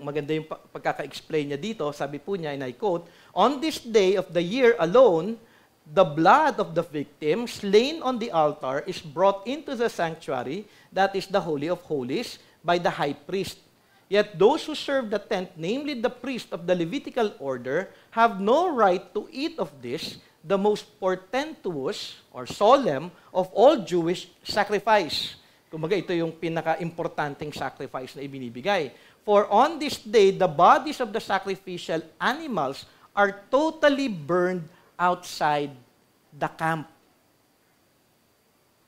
maganda yung pagkaka-explain niya dito, sabi po niya, and I quote, on this day of the year alone, the blood of the victim slain on the altar is brought into the sanctuary, that is the Holy of Holies, by the high priest. Yet those who serve the tent, namely the priest of the Levitical order, have no right to eat of this, the most portentous or solemn of all Jewish sacrifice. Kumbaga, ito yung pinaka-importanting sacrifice na ibinibigay. For on this day, the bodies of the sacrificial animals are totally burned outside the camp.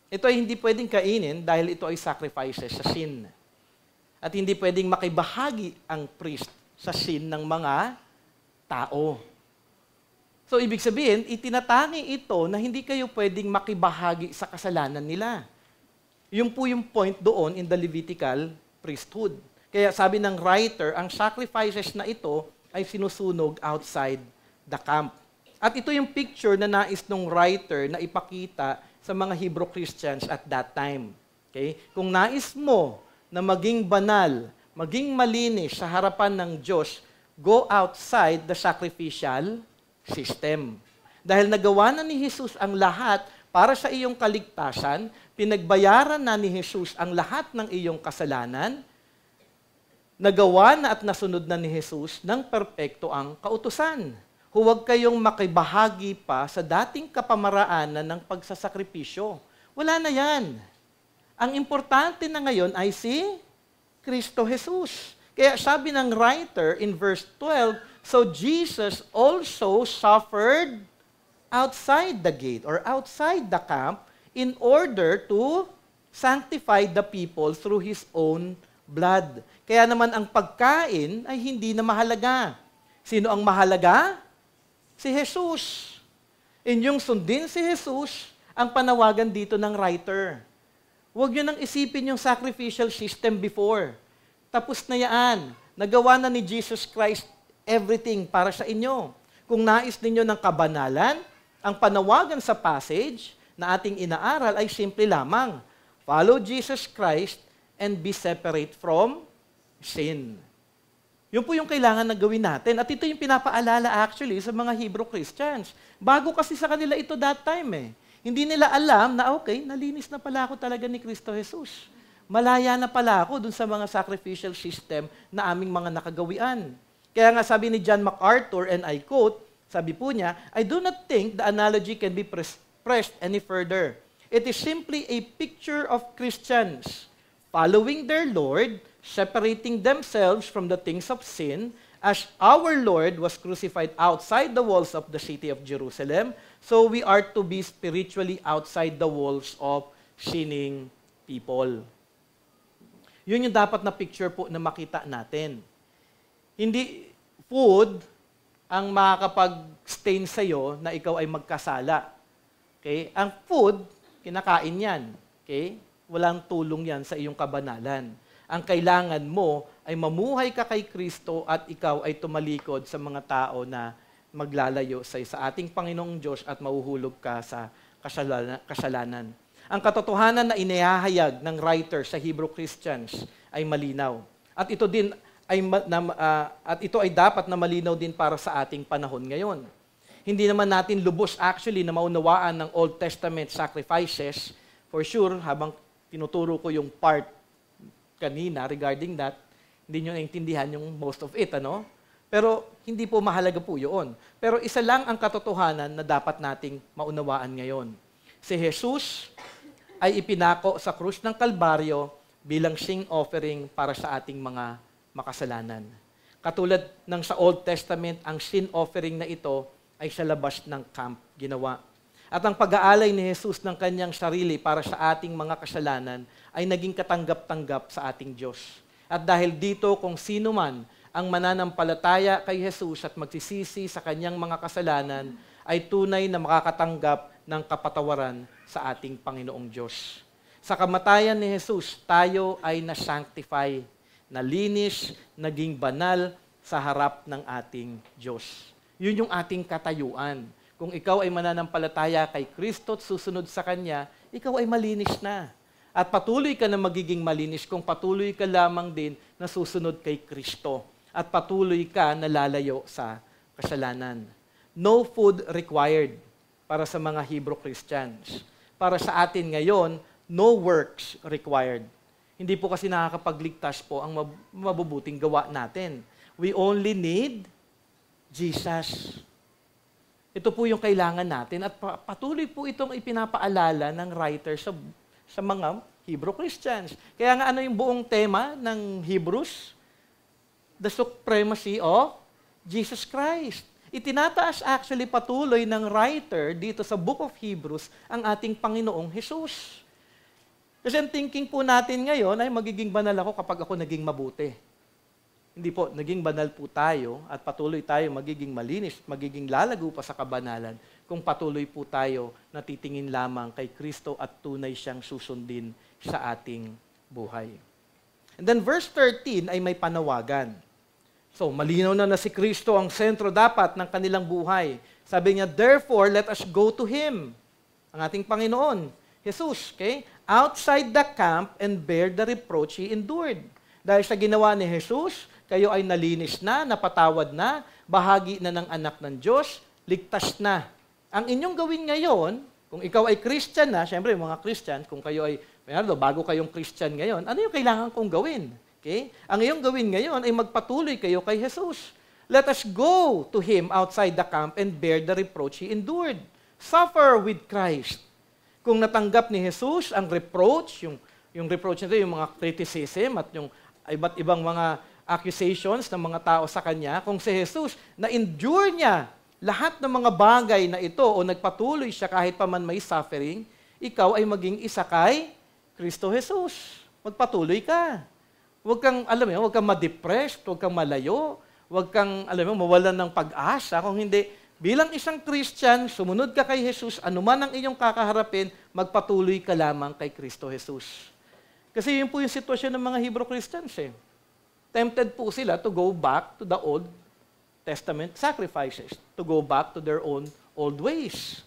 Ito ay hindi pwedeng kainin dahil ito ay sacrifices sa sin. At hindi pwedeng makibahagi ang priest sa sin ng mga tao. So, ibig sabihin, itinatangi ito na hindi kayo pwedeng makibahagi sa kasalanan nila. Yun po yung point doon in the Levitical priesthood. Kaya sabi ng writer, ang sacrifices na ito ay sinusunog outside the camp. At ito yung picture na nais ng writer na ipakita sa mga Hebrew Christians at that time. Okay? Kung nais mo na maging banal, maging malinis sa harapan ng Diyos, go outside the sacrificial system. Dahil nagawa na ni Jesus ang lahat para sa iyong kaligtasan, pinagbayaran na ni Jesus ang lahat ng iyong kasalanan, nagawa na at nasunod na ni Jesus ng perpekto ang kautusan. Huwag kayong makibahagi pa sa dating kapamaraanan ng pagsasakripisyo. Wala na yan. Ang importante na ngayon ay si Kristo Jesus. Kaya sabi ng writer in verse 12, so Jesus also suffered outside the gate or outside the camp in order to sanctify the people through His own blood. Kaya naman ang pagkain ay hindi na mahalaga. Sino ang mahalaga? Si Jesus. Inyong sundin si Jesus ang panawagan dito ng writer. Huwag nyo nang isipin yung sacrificial system before. Tapos na yan. Nagawa na ni Jesus Christ everything para sa inyo. Kung nais ninyo ng kabanalan, ang panawagan sa passage na ating inaaral ay simple lamang. Follow Jesus Christ and be separate from sin. Yun po yung kailangan na gawin natin. At ito yung pinapaalala actually sa mga Hebrew Christians. Bago kasi sa kanila ito that time eh. Hindi nila alam na okay, nalinis na pala ako talaga ni Kristo Jesus. Malaya na pala ako dun sa mga sacrificial system na aming mga nakagawian. Kaya nga sabi ni John MacArthur, and I quote, sabi po niya, I do not think the analogy can be pressed any further. It is simply a picture of Christians following their Lord, separating themselves from the things of sin, as our Lord was crucified outside the walls of the city of Jerusalem, so we are to be spiritually outside the walls of sinning people. Yun yung dapat na picture po na makita natin. Hindi food ang makakapag-stain sa'yo na ikaw ay magkasala. Okay? Ang food, kinakain yan. Okay? Walang tulong yan sa iyong kabanalan. Ang kailangan mo ay mamuhay ka kay Kristo at ikaw ay tumalikod sa mga tao na maglalayo sa ating Panginoong Diyos at mahuhulog ka sa kasalanan. Ang katotohanan na inihahayag ng writer sa Hebrew Christians ay malinaw. At ito din ay dapat na malinaw din para sa ating panahon ngayon. Hindi naman natin lubos actually na maunawaan ng Old Testament sacrifices. For sure, habang tinuturo ko yung part kanina regarding that, hindi nyo naintindihan yung most of it, ano? Pero hindi po mahalaga po yun. Pero isa lang ang katotohanan na dapat nating maunawaan ngayon. Si Jesus ay ipinako sa krus ng Kalbaryo bilang sing offering para sa ating mga makasalanan. Katulad ng sa Old Testament, ang sin offering na ito ay sa labas ng camp ginawa. At ang pag-aalay ni Jesus ng kanyang sarili para sa ating mga kasalanan ay naging katanggap-tanggap sa ating Diyos. At dahil dito, kung sino man ang mananampalataya kay Jesus at magsisisi sa kanyang mga kasalanan, ay tunay na makakatanggap ng kapatawaran sa ating Panginoong Diyos. Sa kamatayan ni Jesus, tayo ay na-sanctify, nalinis, naging banal sa harap ng ating Diyos. Yun yung ating katayuan. Kung ikaw ay mananampalataya kay Kristo at susunod sa Kanya, ikaw ay malinis na. At patuloy ka na magiging malinis kung patuloy ka lamang din na susunod kay Kristo. At patuloy ka na lalayo sa kasalanan. No food required para sa mga Hebrew Christians. Para sa atin ngayon, no works required. Hindi po kasi nakakapagligtas po ang mabubuting gawa natin. We only need Jesus. Ito po yung kailangan natin at patuloy po itong ipinapaalala ng writer sa mga Hebrew Christians. Kaya nga ano yung buong tema ng Hebrews? The supremacy of Jesus Christ. Itinataas actually patuloy ng writer dito sa Book of Hebrews ang ating Panginoong Jesus. Kasi ang thinking po natin ngayon ay magiging banal ako kapag ako naging mabuti. Hindi po, naging banal po tayo at patuloy tayo magiging malinis, magiging lalago pa sa kabanalan kung patuloy po tayo natitingin lamang kay Kristo at tunay siyang susundin sa ating buhay. And then verse 13 ay may panawagan. So, malinaw na si Kristo ang sentro dapat ng kanilang buhay. Sabi niya, therefore, let us go to Him. Ang ating Panginoon, Jesus, okay? Outside the camp and bear the reproach He endured. Dahil sa ginawa ni Jesus, kayo ay nalinis na, napatawad na, bahagi na ng anak ng Diyos, ligtas na. Ang inyong gawin ngayon, kung ikaw ay Christian na, syempre mga Christian, kung kayo ay, bago kayong Christian ngayon, ano yung kailangan kong gawin? Okay? Ang iyong gawin ngayon ay magpatuloy kayo kay Jesus. Let us go to Him outside the camp and bear the reproach He endured. Suffer with Christ. Kung natanggap ni Jesus ang reproach, yung reproach nito, yung mga criticism at yung iba't ibang mga accusations ng mga tao sa Kanya, kung si Jesus, na-endure niya lahat ng mga bagay na ito o nagpatuloy siya kahit pa man may suffering, ikaw ay maging isa kay Kristo Jesus. Magpatuloy ka. Huwag kang, huwag kang ma-depressed, huwag kang malayo, huwag kang, mawalan ng pag-asa. Kung hindi, bilang isang Christian, sumunod ka kay Jesus, anuman ang iyong kakaharapin, magpatuloy ka lamang kay Kristo Jesus. Kasi yun po yung sitwasyon ng mga Hebrew Christians eh. Tempted po sila to go back to the Old Testament sacrifices, to go back to their own old ways.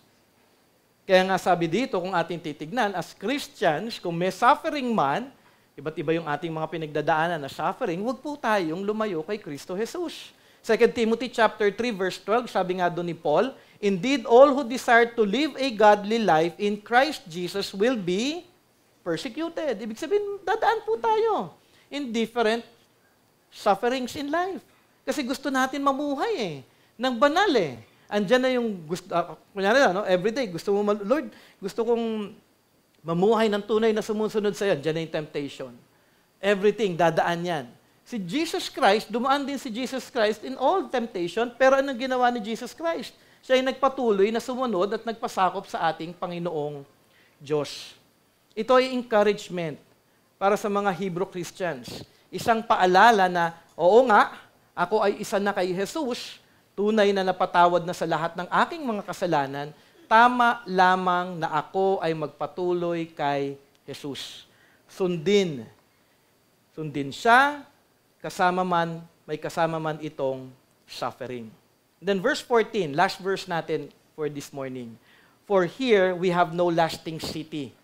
Kaya nga sabi dito, kung ating titignan, as Christians, kung may suffering man, iba't iba yung ating mga pinagdadaanan na suffering, huwag po tayong lumayo kay Kristo Jesus. 2 Timothy chapter 3 verse 12, sabi nga doon ni Paul, indeed, all who desire to live a godly life in Christ Jesus will be persecuted. Ibig sabihin, dadaan po tayo in different sufferings in life. Kasi gusto natin mamuhay ng banal Andyan na yung gusto, everyday, gusto mo, Lord, gusto kong mamuhay ng tunay na sumusunod sa iyo. Andyan na yung temptation. Everything, dadaan yan. Si Jesus Christ, dumaan din si Jesus Christ in all temptation, pero anong ginawa ni Jesus Christ? Siya ay nagpatuloy na sumunod at nagpasakop sa ating Panginoong Diyos. Ito ay encouragement para sa mga Hebrew Christians. Isang paalala na, oo nga, ako ay isa na kay Jesus, tunay na napatawad na sa lahat ng aking mga kasalanan, tama lamang na ako ay magpatuloy kay Jesus. Sundin siya, may kasama man itong suffering. Then verse 14, last verse natin for this morning. For here we have no lasting city,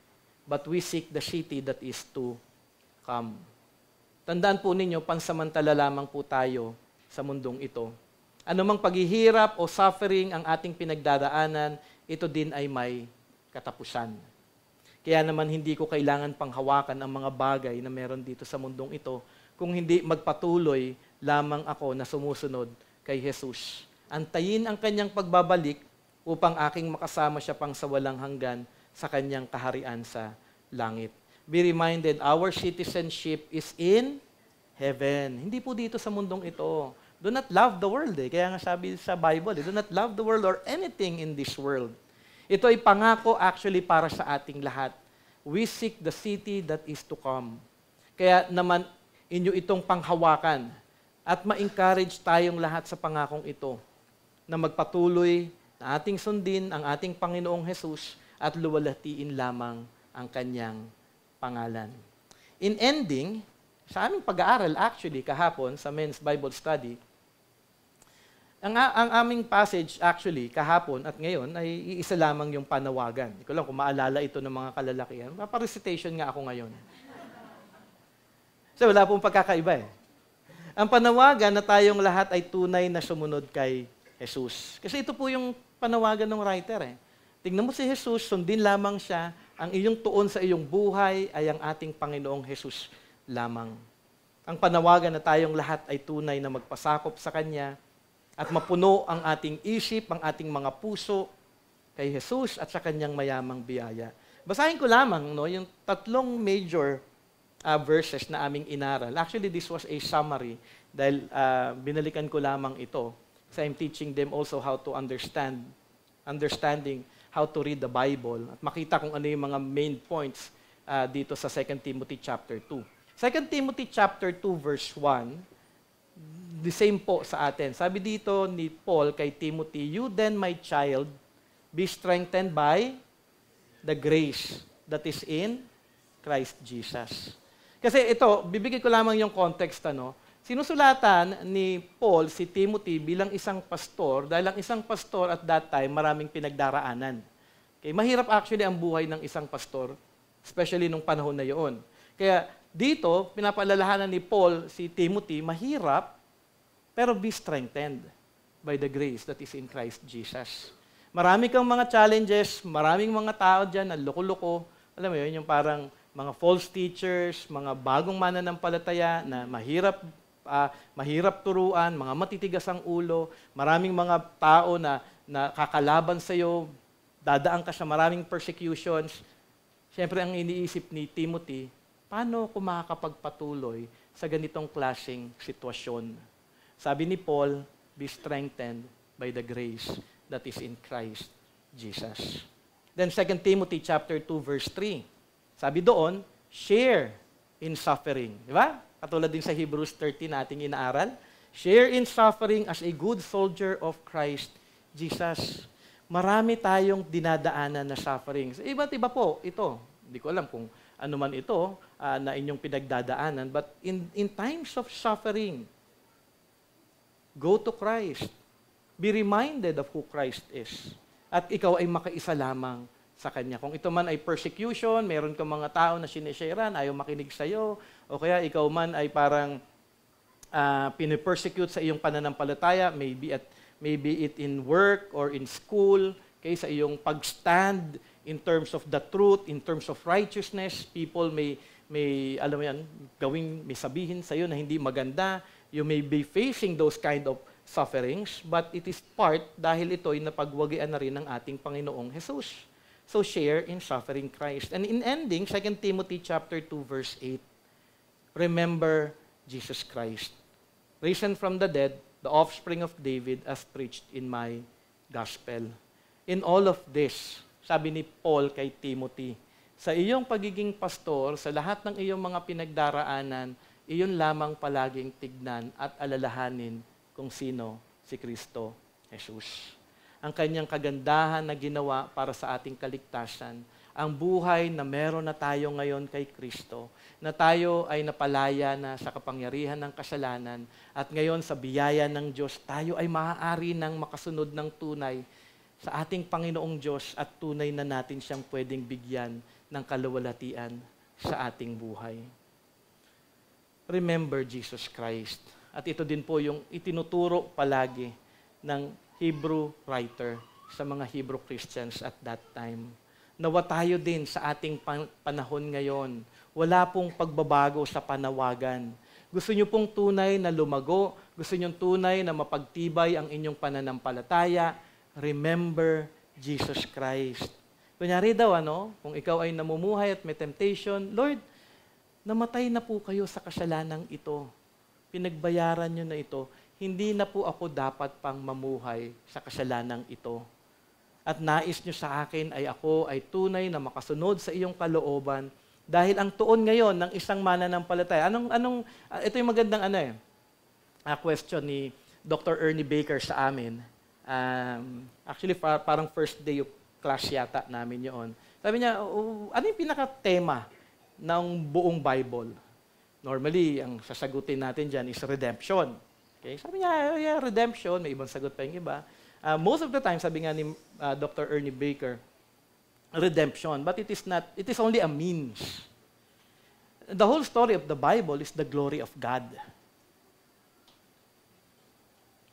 but we seek the city that is to come. Tandaan po ninyo, pansamantala lamang po tayo sa mundong ito. Anumang paghihirap o suffering ang ating pinagdadaanan, ito din ay may katapusan. Kaya naman hindi ko kailangan panghawakan ang mga bagay na meron dito sa mundong ito, kung hindi magpatuloy lamang ako na sumusunod kay Jesus. Antayin ang kanyang pagbabalik upang aking makasama siya pang sa walang hanggan sa kanyang kaharian sa langit. Be reminded, our citizenship is in heaven. Hindi po dito sa mundong ito. Do not love the world. Kaya nga sabi sa Bible, do not love the world or anything in this world. Ito ay pangako actually para sa ating lahat. We seek the city that is to come. Kaya naman, inyo itong panghawakan at ma-encourage tayong lahat sa pangakong ito na magpatuloy na ating sundin ang ating Panginoong Jesus at luwalhatiin lamang ang kanyang pangalan. In ending, sa aming pag-aaral actually kahapon sa Men's Bible Study, ang aming passage actually kahapon at ngayon ay iisa lamang yung panawagan. Hindi ko lang kung maalala ito ng mga kalalakihan. Paparecitation nga ako ngayon. So wala pong pagkakaiba Ang panawagan na tayong lahat ay tunay na sumunod kay Jesus. Kasi ito po yung panawagan ng writer Tingnan mo si Jesus, sundin lamang siya. Ang iyong tuon sa iyong buhay ay ang ating Panginoong Jesus lamang. Ang panawagan na tayong lahat ay tunay na magpasakop sa Kanya at mapuno ang ating isip, ang ating mga puso kay Jesus at sa Kanyang mayamang biyaya. Basahin ko lamang yung tatlong major verses na aming inaral. Actually, this was a summary dahil binalikan ko lamang ito. So I'm teaching them also how to understanding how to read the Bible at makita kung ano yung mga main points dito sa 2 Timothy chapter 2. 2 Timothy chapter 2 verse 1, the same po sa atin. Sabi dito ni Paul kay Timothy, "You then, my child, be strengthened by the grace that is in Christ Jesus." Kasi ito, bibigyan ko lamang yung context, sinusulatan ni Paul si Timothy bilang isang pastor dahil ang isang pastor at that time maraming pinagdaraanan. Okay, mahirap actually ang buhay ng isang pastor, especially nung panahon na yun. Kaya dito, pinapaalalahanan ni Paul si Timothy, mahirap, pero be strengthened by the grace that is in Christ Jesus. Marami kang mga challenges, maraming mga tao dyan na loko-loko. Alam mo yun, yung parang mga false teachers, mga bagong mananampalataya na mahirap turuan, mga matitigas ang ulo, maraming mga tao na kakalaban sa'yo, dadaan ka sa maraming persecutions. Siyempre, ang iniisip ni Timothy, paano ko makakapagpatuloy sa ganitong klaseng sitwasyon? Sabi ni Paul, be strengthened by the grace that is in Christ Jesus. Then 2 Timothy chapter 2 verse 3. Sabi doon, share in suffering. Di ba? Katulad din sa Hebrews 13 nating inaaral. Share in suffering as a good soldier of Christ Jesus. Marami tayong dinadaanan na sufferings. Iba't iba po ito. Hindi ko alam kung ano man ito na inyong pinagdadaanan. But in times of suffering, go to Christ. Be reminded of who Christ is. At ikaw ay makaisa lamang sa Kanya. Kung ito man ay persecution, meron kang mga tao na sinisharean, ayaw makinig sa'yo, o kaya ikaw man ay parang pinipersecute sa iyong pananampalataya, maybe it in work or in school, okay, sa iyong pagstand in terms of the truth, in terms of righteousness, people may alam mo yan, may sabihin sa'yo na hindi maganda. You may be facing those kind of sufferings, but it is part dahil ito'y napagwagian na rin ng ating Panginoong Jesus. So share in suffering Christ. And in ending, 2 Timothy chapter 2 verse 8, remember Jesus Christ, risen from the dead, the offspring of David, as preached in my gospel. In all of this, sabi ni Paul kay Timothy, sa iyong pagiging pastor, sa lahat ng iyong mga pinagdaraanan, iyon lamang palaging tignan at alalahanin kung sino si Kristo Jesus. Ang kanyang kagandahan na ginawa para sa ating kaligtasan, ang buhay na meron na tayo ngayon kay Kristo, na tayo ay napalaya na sa kapangyarihan ng kasalanan, at ngayon sa biyaya ng Diyos, tayo ay maaari ng makasunod ng tunay sa ating Panginoong Diyos at tunay na natin siyang pwedeng bigyan ng kaluwalhatian sa ating buhay. Remember Jesus Christ. At ito din po yung itinuturo palagi ng Hebrew writer sa mga Hebrew Christians at that time. Nawa tayo din sa ating panahon ngayon. Wala pong pagbabago sa panawagan. Gusto nyo pong tunay na lumago, gusto nyo tunay na mapagtibay ang inyong pananampalataya, remember Jesus Christ. Kunyari daw, kung ikaw ay namumuhay at may temptation, Lord, namatay na po kayo sa kasalanang ito. Pinagbayaran nyo na ito. Hindi na po ako dapat pang mamuhay sa kasalanang ito. At nais nyo sa akin ay ako ay tunay na makasunod sa iyong kalooban dahil ang tuon ngayon ng isang mananampalataya. Ito yung magandang question ni Dr. Ernie Baker sa amin. Actually, parang first day of class yata namin yun. Sabi niya, ano yung pinaka-tema ng buong Bible? Normally, ang sasagutin natin dyan is redemption. Okay? Sabi niya, yeah, redemption. May ibang sagot pa yung iba. Most of the time, sabi nga ni Dr. Ernie Baker, redemption. But it is only a means. The whole story of the Bible is the glory of God.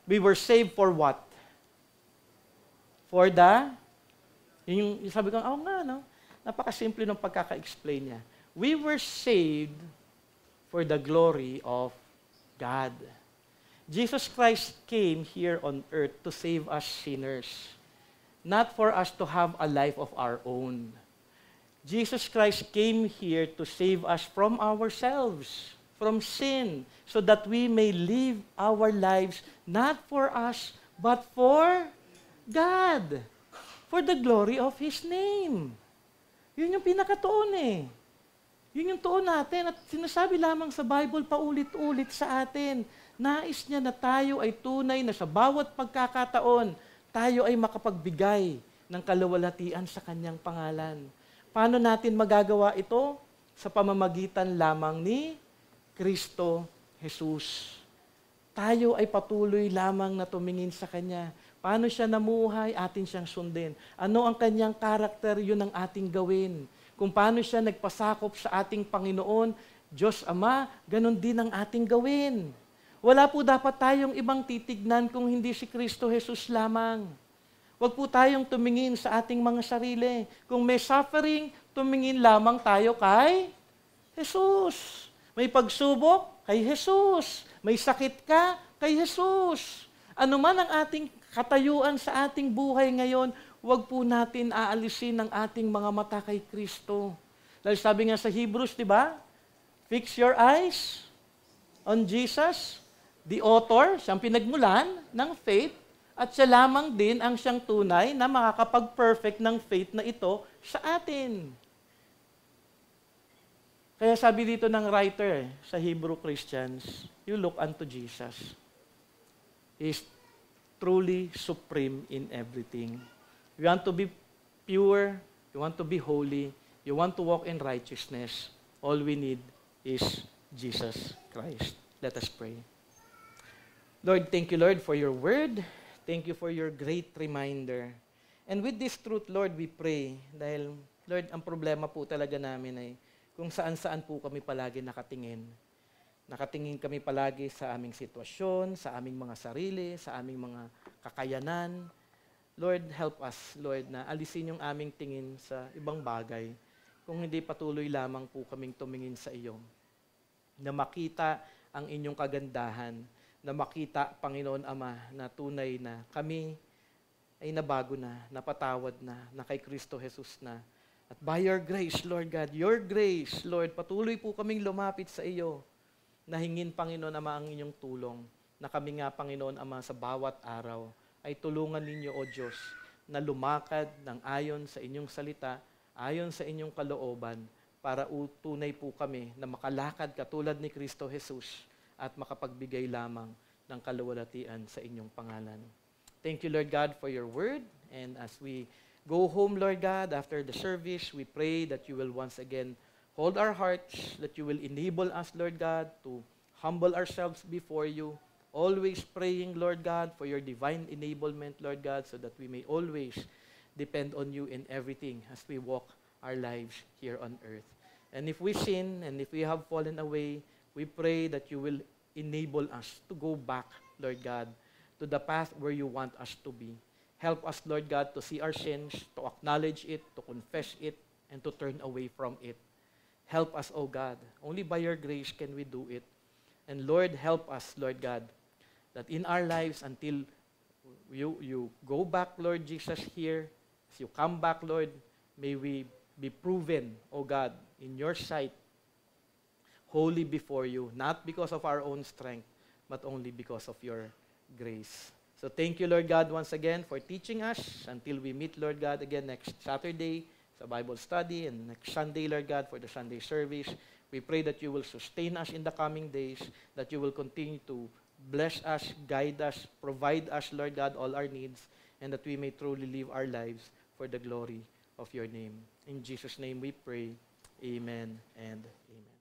We were saved for what? For yung sabi ko, napakasimple ng pagkaka-explain niya. We were saved for the glory of God. Jesus Christ came here on earth to save us sinners, not for us to have a life of our own. Jesus Christ came here to save us from ourselves, from sin, so that we may live our lives not for us, but for God, for the glory of His name. Yun yung pinakatuon . Yun yung tuon natin at sinasabi lamang sa Bible paulit-ulit sa atin. Nais niya na tayo ay tunay na sa bawat pagkakataon, tayo ay makapagbigay ng kaluwalhatian sa kanyang pangalan. Paano natin magagawa ito? Sa pamamagitan lamang ni Kristo Jesus. Tayo ay patuloy lamang na tumingin sa Kanya. Paano siya namuhay, atin siyang sundin. Ano ang kanyang karakter, yun ang ating gawin. Kung paano siya nagpasakop sa ating Panginoon, Diyos Ama, ganun din ang ating gawin. Wala po dapat tayong ibang titignan kung hindi si Kristo Jesus lamang. Huwag po tayong tumingin sa ating mga sarili. Kung may suffering, tumingin lamang tayo kay Jesus. May pagsubok, kay Jesus. May sakit ka, kay Jesus. Ano man ang ating katayuan sa ating buhay ngayon, huwag po natin aalisin ang ating mga mata kay Kristo. Dahil sabi nga sa Hebrews, di ba? Fix your eyes on Jesus, the author, siyang pinagmulan ng faith, at siya lamang din ang siyang tunay na makakapag-perfect ng faith na ito sa atin. Kaya sabi dito ng writer sa Hebrew Christians, you look unto Jesus. He is truly supreme in everything. You want to be pure, you want to be holy, you want to walk in righteousness, all we need is Jesus Christ. Let us pray. Lord, thank you, Lord, for your word. Thank you for your great reminder. And with this truth, Lord, we pray, dahil, Lord, ang problema po talaga namin ay kung saan-saan po kami palagi nakatingin. Nakatingin kami palagi sa aming sitwasyon, sa aming mga sarili, sa aming mga kakayanan. Lord, help us, Lord, na alisin yung aming tingin sa ibang bagay kung hindi patuloy lamang po kaming tumingin sa iyo. Na makita ang inyong kagandahan, na makita, Panginoon Ama, na tunay na kami ay nabago na, napatawad na kay Kristo Jesus na. At by your grace, Lord God, your grace, Lord, patuloy po kaming lumapit sa iyo. Nahingin, Panginoon Ama, ang inyong tulong, na kami nga, Panginoon Ama, sa bawat araw, ay tulungan ninyo, O Diyos, na lumakad ng ayon sa inyong salita, ayon sa inyong kalooban, para tunay po kami na makalakad katulad ni Kristo Jesus at makapagbigay lamang ng kaluwalhatian sa inyong pangalan. Thank you, Lord God, for your word. And as we go home, Lord God, after the service, we pray that you will once again hold our hearts, that you will enable us, Lord God, to humble ourselves before you, always praying, Lord God, for your divine enablement, Lord God, so that we may always depend on you in everything as we walk our lives here on earth. And if we sin, and if we have fallen away, we pray that you will enable us to go back, Lord God, to the path where you want us to be. Help us, Lord God, to see our sins, to acknowledge it, to confess it, and to turn away from it. Help us, O God. Only by your grace can we do it. And Lord, help us, Lord God, that in our lives until you go back, Lord Jesus, here, as you come back, Lord, may we be proven, O God, in your sight, holy before you, not because of our own strength, but only because of your grace. So thank you, Lord God, once again for teaching us until we meet, Lord God, again next Saturday sa Bible study and next Sunday, Lord God, for the Sunday service. We pray that you will sustain us in the coming days, that you will continue to bless us, guide us, provide us, Lord God, all our needs, and that we may truly live our lives for the glory of your name. In Jesus' name we pray. Amen and amen.